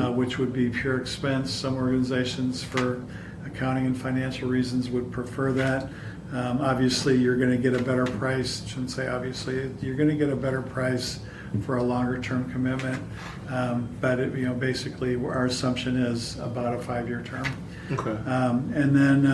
which would be pure expense. Some organizations, for accounting and financial reasons, would prefer that. Obviously, you're going to get a better price. I shouldn't say obviously. You're going to get a better price for a longer-term commitment. But basically, our assumption is about a 5-year term. Okay. And then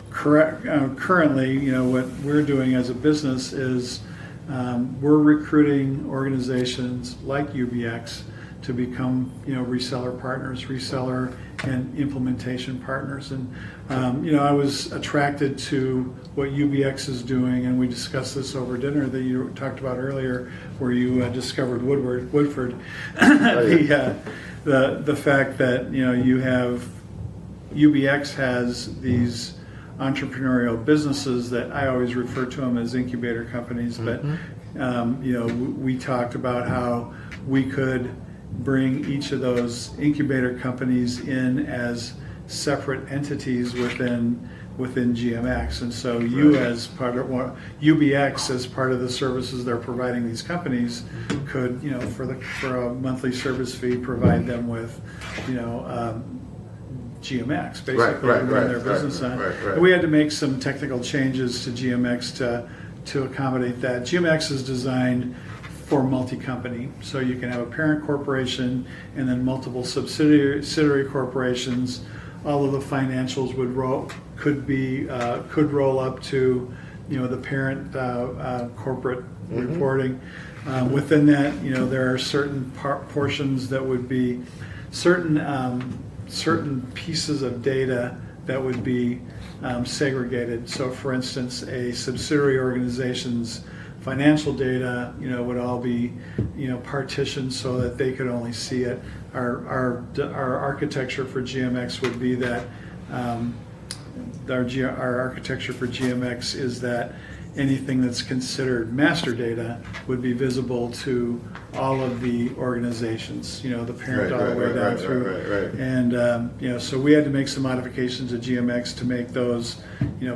currently, what we're doing as a business is we're recruiting organizations like UBX to become reseller partners, reseller and implementation partners. And I was attracted to what UBX is doing, and we discussed this over dinner that you talked about earlier, where you discovered Woodford. The fact that you have UBX has these entrepreneurial businesses that I always refer to them as incubator companies, but we talked about how we could bring each of those incubator companies in as separate entities within GMX, and so as part of UBX, as part of the services they're providing these companies, could for a monthly service fee provide them with GMX, basically, run their business on. And we had to make some technical changes to GMX to accommodate that. GMX is designed for multi-company, so you can have a parent corporation and then multiple subsidiary corporations. All of the financials could roll up to the parent corporate reporting. Within that, there are certain portions that would be certain pieces of data that would be segregated. So, for instance, a subsidiary organization's financial data, would all be, partitioned so that they could only see it. Our architecture for GMX would be that our architecture for GMX is that anything that's considered master data would be visible to all of the organizations, the parent all the way down through. And so we had to make some modifications to GMX to make those,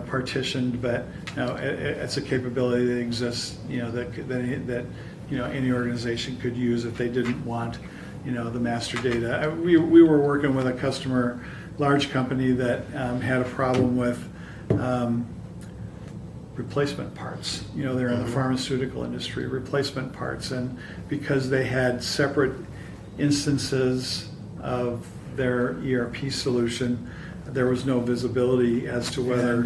partitioned, but it's a capability that exists, that any organization could use if they didn't want the master data. We were working with a customer, large company that had a problem with replacement parts. They're in the pharmaceutical industry, replacement parts, and because they had separate instances of their ERP solution, there was no visibility as to whether,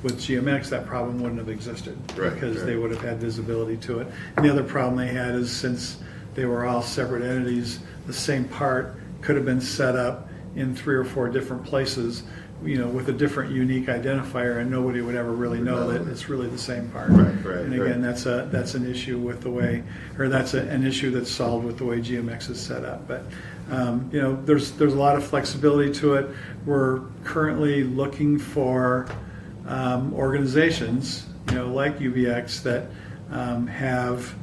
with GMX, that problem wouldn't have existed, because they would have had visibility to it. And the other problem they had is, since they were all separate entities, the same part could have been set up in 3 or 4 different places, with a different unique identifier, and nobody would ever really know that it's really the same part. And again, that's an issue with the way, or that's an issue that's solved with the way GMX is set up. But there's a lot of flexibility to it. We're currently looking for organizations, like UBX, that have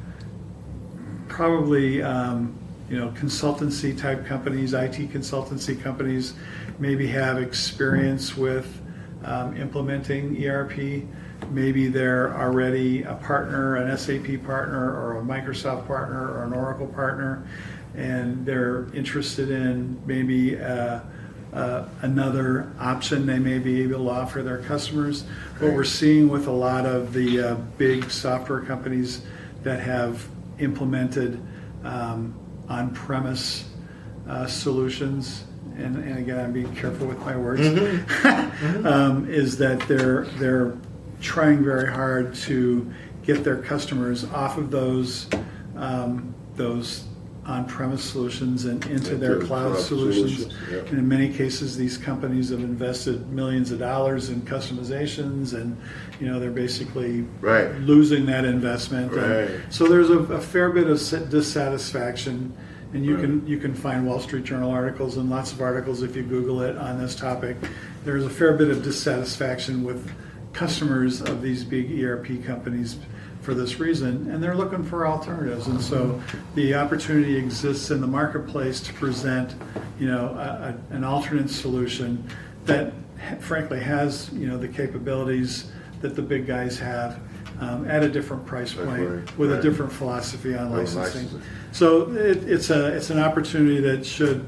probably consultancy type companies, IT consultancy companies, maybe have experience with implementing ERP. Maybe they're already a partner, an SAP partner, or a Microsoft partner, or an Oracle partner, and they're interested in maybe another option they may be able to offer their customers. What we're seeing with a lot of the big software companies that have implemented on-premise solutions, and again, I'm being careful with my words, is that they're trying very hard to get their customers off of those on-premise solutions and into their cloud solutions. And in many cases, these companies have invested millions of dollars in customizations, and they're basically losing that investment. And so there's a fair bit of dissatisfaction, and you can find Wall Street Journal articles and lots of articles if you Google it on this topic. There's a fair bit of dissatisfaction with customers of these big ERP companies for this reason, and they're looking for alternatives. And so the opportunity exists in the marketplace to present, an alternate solution that frankly has, the capabilities that the big guys have, at a different price point, with a different philosophy on licensing. So it's an opportunity that, should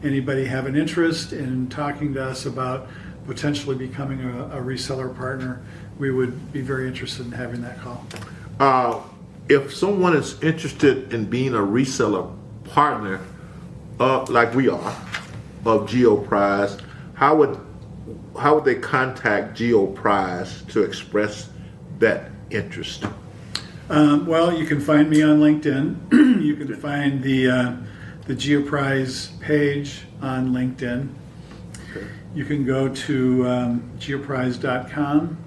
anybody have an interest in talking to us about potentially becoming a reseller partner, we would be very interested in having that call. If someone is interested in being a reseller partner, like we are, of GeoPrize, how would they contact GeoPrize to express that interest? Well, you can find me on LinkedIn. You can find the GeoPrize page on LinkedIn. You can go to geoprize.com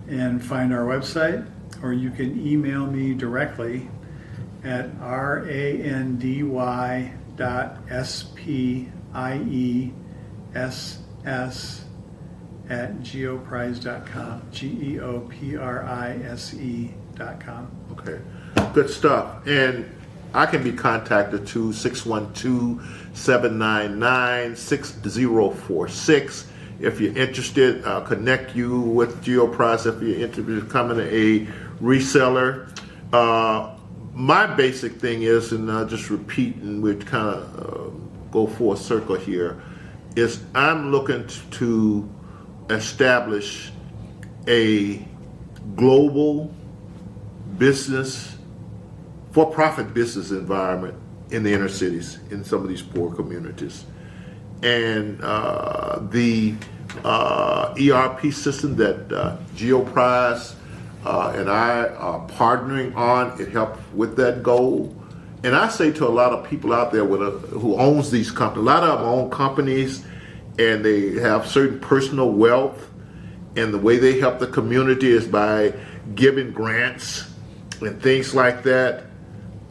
and find our website, or you can email me directly at randyspiess@geoprize.com, geoprise.com. Okay, good stuff. And I can be contacted to 612-799-6046. If you're interested, I'll connect you with GeoPrize if you're interested in becoming a reseller. My basic thing is, and I'll just repeat, and we'd kind of go full circle here, is I'm looking to establish a global business, for-profit business environment in the inner cities, in some of these poor communities. And the ERP system that GeoPrize and I are partnering on, it helps with that goal. And I say to a lot of people out there who owns these companies, a lot of them own companies, and they have certain personal wealth, and the way they help the community is by giving grants and things like that.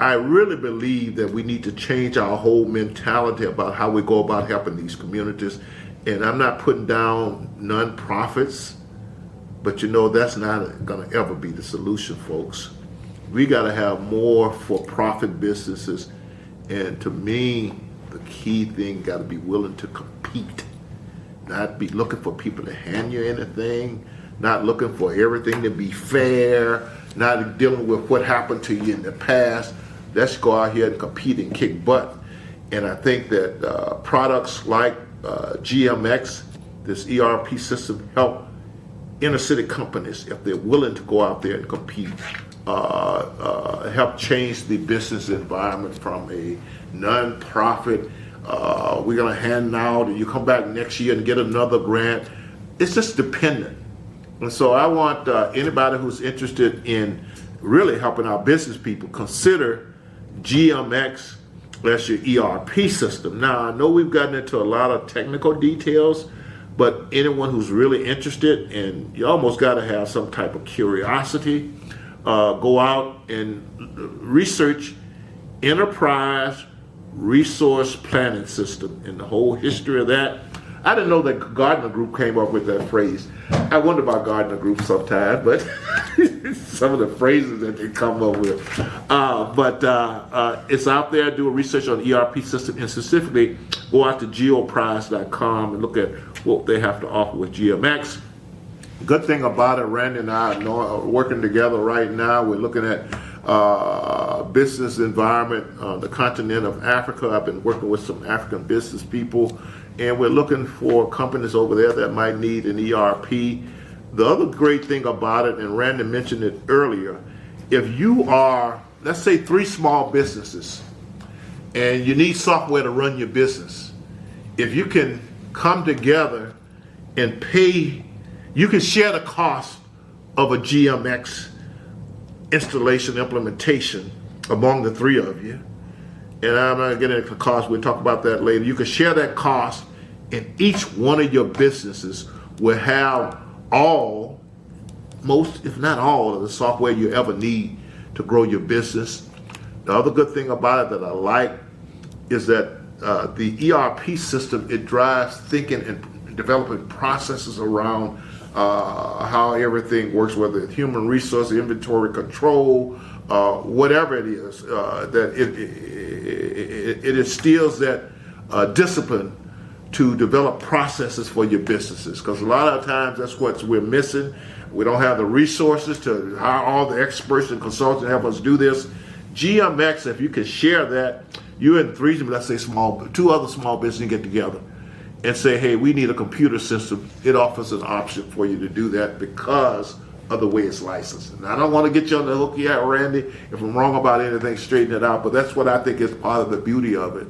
I really believe that we need to change our whole mentality about how we go about helping these communities. And I'm not putting down nonprofits, but that's not going to ever be the solution, folks. We got to have more for-profit businesses. And to me, the key thing got to be willing to compete, not be looking for people to hand you anything, not looking for everything to be fair. not dealing with what happened to you in the past. Let's go out here and compete and kick butt. And I think that products like GMX, this ERP system, help inner city companies, if they're willing to go out there and compete, help change the business environment from a non-profit. We're going to hand out, and you come back next year and get another grant. It's just dependent. And so I want anybody who's interested in really helping our business people consider GMX as your ERP system. Now, I know we've gotten into a lot of technical details, but anyone who's really interested, and you almost got to have some type of curiosity, go out and research Enterprise Resource Planning System and the whole history of that. I didn't know that Gardner Group came up with that phrase. I wonder about Gardner Group sometimes, but some of the phrases that they come up with. But it's out there. Do a research on the ERP system, and specifically go out to geoprize.com and look at what they have to offer with GMX. Good thing about it, Randy and I are working together right now. We're looking at business environment on the continent of Africa. I've been working with some African business people, and we're looking for companies over there that might need an ERP. The other great thing about it, and Randy mentioned it earlier, if you are, let's say, 3 small businesses, and you need software to run your business, if you can come together and pay, you can share the cost of a GMX installation implementation among the 3 of you. And I'm not getting into the cost, we'll talk about that later. You can share that cost, and each one of your businesses will have most, if not all, of the software you ever need to grow your business. The other good thing about it that I like is that the ERP system, it drives thinking and developing processes around how everything works, whether it's human resource, inventory control, whatever it is, that it instills that discipline to develop processes for your businesses. Because a lot of times that's what we're missing. We don't have the resources to hire all the experts and consultants to help us do this. GMX, if you can share that, you and 3, let's say 2 other small businesses get together and say, hey, we need a computer system. It offers an option for you to do that because of the way it's licensed. And I don't want to get you on the hook yet, Randy. If I'm wrong about anything, straighten it out. But that's what I think is part of the beauty of it.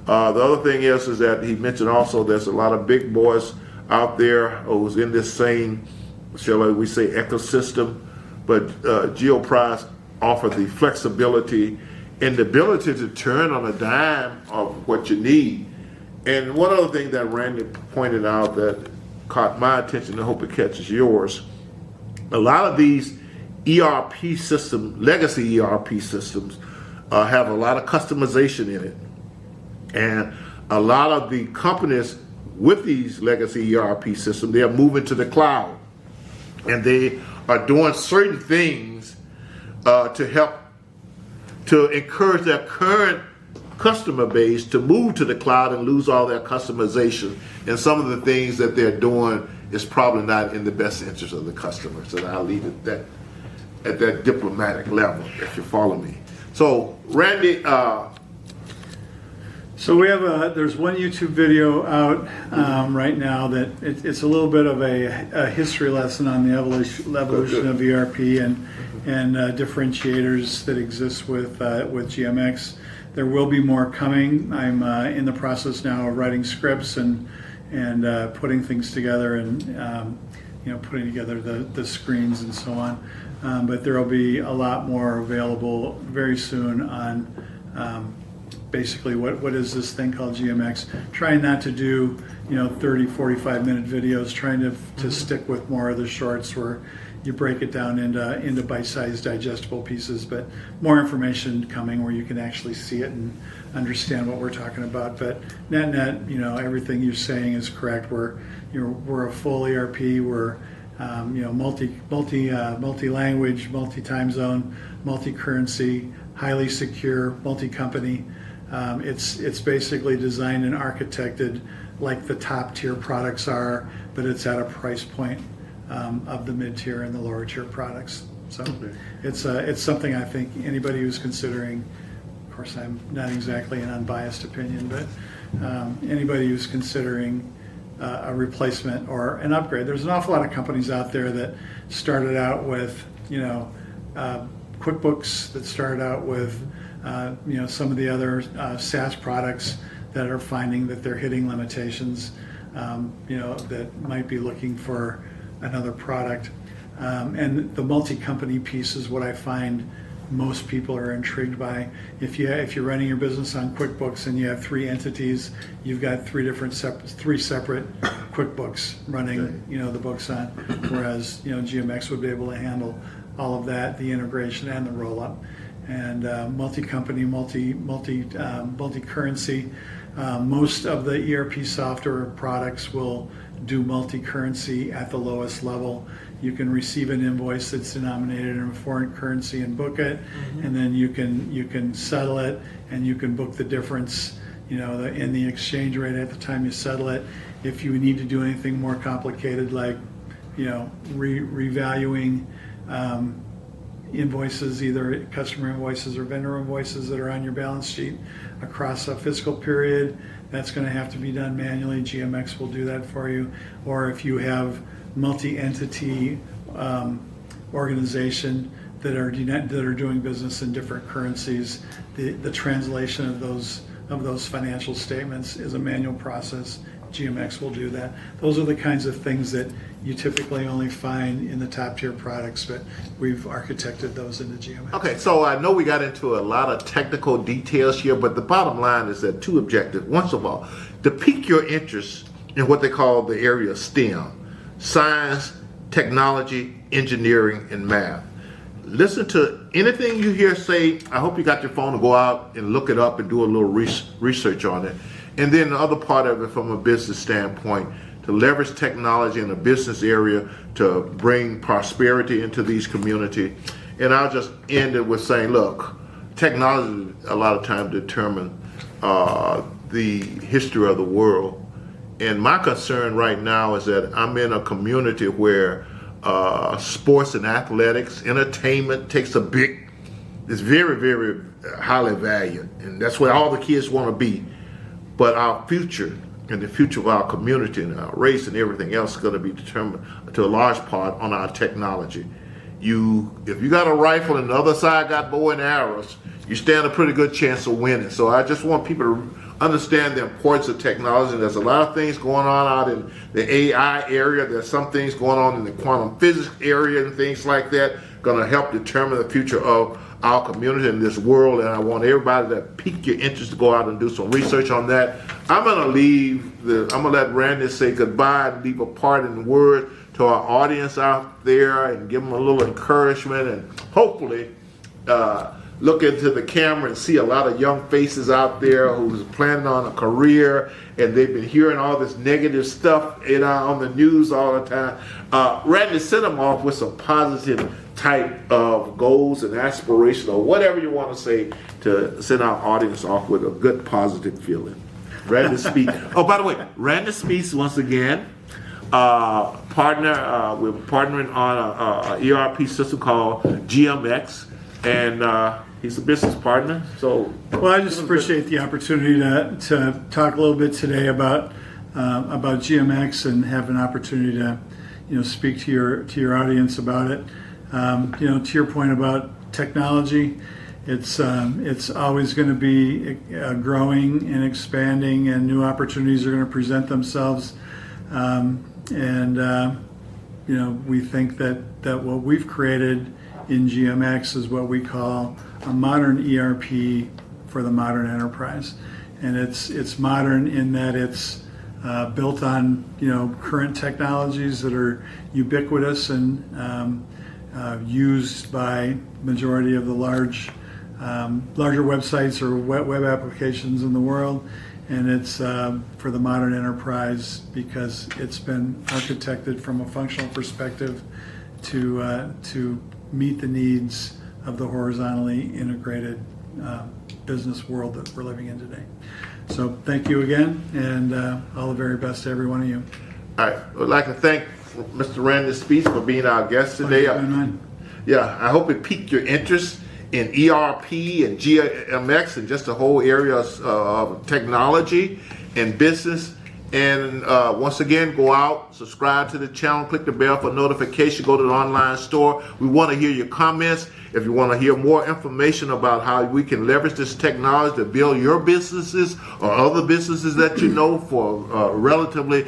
The other thing is that he mentioned also there's a lot of big boys out there who's in this same, shall we say, ecosystem. But GeoPrize offer the flexibility and the ability to turn on a dime of what you need. And one other thing that Randy pointed out that caught my attention, I hope it catches yours, a lot of these ERP systems, legacy ERP systems, have a lot of customization in it. And a lot of the companies with these legacy ERP systems, they are moving to the cloud. And they are doing certain things to help to encourage their current customer base to move to the cloud and lose all their customization. And some of the things that they're doing is probably not in the best interest of the customer. So I'll leave it at that diplomatic level, if you follow me. So Randy, so we have there's one YouTube video out right now that it's a little bit of a history lesson on the evolution of ERP and differentiators that exist with GMX. There will be more coming. I'm in the process now of writing scripts and putting things together and putting together the screens and so on. But there will be a lot more available very soon on basically what is this thing called GMX. Trying not to do 30, 45-minute videos, trying to stick with more of the shorts where you break it down into bite-sized digestible pieces, but more information coming where you can actually see it and understand what we're talking about. But net, everything you're saying is correct. We're a full ERP. We're multi-language, multi-time zone, multi-currency, highly secure, multi-company. It's basically designed and architected like the top tier products are, but it's at a price point of the mid-tier and the lower tier products. So it's something I think anybody who's considering, of course I'm not exactly an unbiased opinion, but anybody who's considering a replacement or an upgrade. There's an awful lot of companies out there that started out with, QuickBooks, that started out with, some of the other SaaS products that are finding that they're hitting limitations, that might be looking for another product. And the multi-company piece is what I find most people are intrigued by. If you're running your business on QuickBooks and you have 3 entities, you've got three separate QuickBooks running, the books on. Whereas, GMX would be able to handle all of that, the integration and the roll-up. And multi-company, multi-currency. Most of the ERP software products will do multi-currency at the lowest level. You can receive an invoice that's denominated in a foreign currency and book it, and then you can settle it, and you can book the difference, in the exchange rate at the time you settle it. If you need to do anything more complicated, like revaluing invoices, either customer invoices or vendor invoices that are on your balance sheet across a fiscal period, that's going to have to be done manually. GMX will do that for you. Or if you have multi-entity organization that are doing business in different currencies, the translation of those financial statements is a manual process. GMX will do that. Those are the kinds of things that you typically only find in the top tier products, but we've architected those into GMX. Okay, so I know we got into a lot of technical details here, but the bottom line is that 2 objectives. Once of all, to pique your interest in what they call the area of STEM: science, technology, engineering, and math. Listen to anything you hear say. I hope you got your phone to go out and look it up and do a little research on it. And then the other part of it from a business standpoint, to leverage technology in a business area to bring prosperity into these communities. And I'll just end it with saying, look, technology a lot of times determines the history of the world. And my concern right now is that I'm in a community where sports and athletics, entertainment is very, very highly valued. And that's where all the kids want to be. But our future and the future of our community and our race and everything else is going to be determined to a large part on our technology. If you got a rifle and the other side got bow and arrows, you stand a pretty good chance of winning. So I just want people to understand the importance of technology. There's a lot of things going on out in the AI area. There's some things going on in the quantum physics area and things like that going to help determine the future of our community in this world. And I want everybody to pique your interest to go out and do some research on that. I'm going to let Randy say goodbye and leave a parting word to our audience out there and give them a little encouragement and hopefully look into the camera and see a lot of young faces out there who's planning on a career and they've been hearing all this negative stuff on the news all the time. Randy, send them off with some positive type of goals and aspirations or whatever you want to say to send our audience off with a good positive feeling. Randy Speiss. Oh, by the way, Randy Speiss once again, we're partnering on a ERP system called GMX, and he's a business partner. So, well, I just appreciate the opportunity to talk a little bit today about GMX and have an opportunity to speak to your audience about it. To your point about technology, it's always going to be growing and expanding, and new opportunities are going to present themselves. We think that what we've created in GMX is what we call a modern ERP for the modern enterprise, and it's modern in that it's built on current technologies that are ubiquitous and used by majority of the larger websites or web applications in the world, and it's for the modern enterprise because it's been architected from a functional perspective to meet the needs of the horizontally integrated business world that we're living in today. So thank you again, and all the very best to every one of you. All right, I'd like to thank Mr. Randy Speiss for being our guest today. yeah, I hope it piqued your interest in ERP and GMX and just the whole area of technology and business. And once again, go out, subscribe to the channel, click the bell for notification, go to the online store. We want to hear your comments. If you want to hear more information about how we can leverage this technology to build your businesses or other businesses that you know for relatively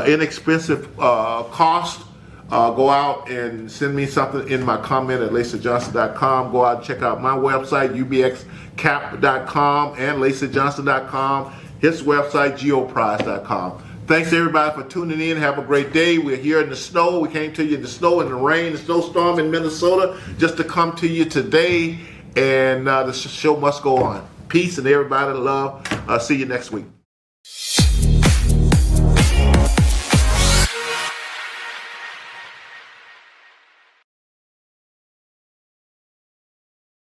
inexpensive cost, go out and send me something in my comment at Lacyjohnson.com. Go out and check out my website, ubxcap.com, and Lacyjohnson.com. His website, geoprize.com. Thanks everybody for tuning in. Have a great day. We're here in the snow. We came to you in the snow and the rain, the snowstorm in Minnesota, just to come to you today. And the show must go on. Peace and everybody love. See you next week.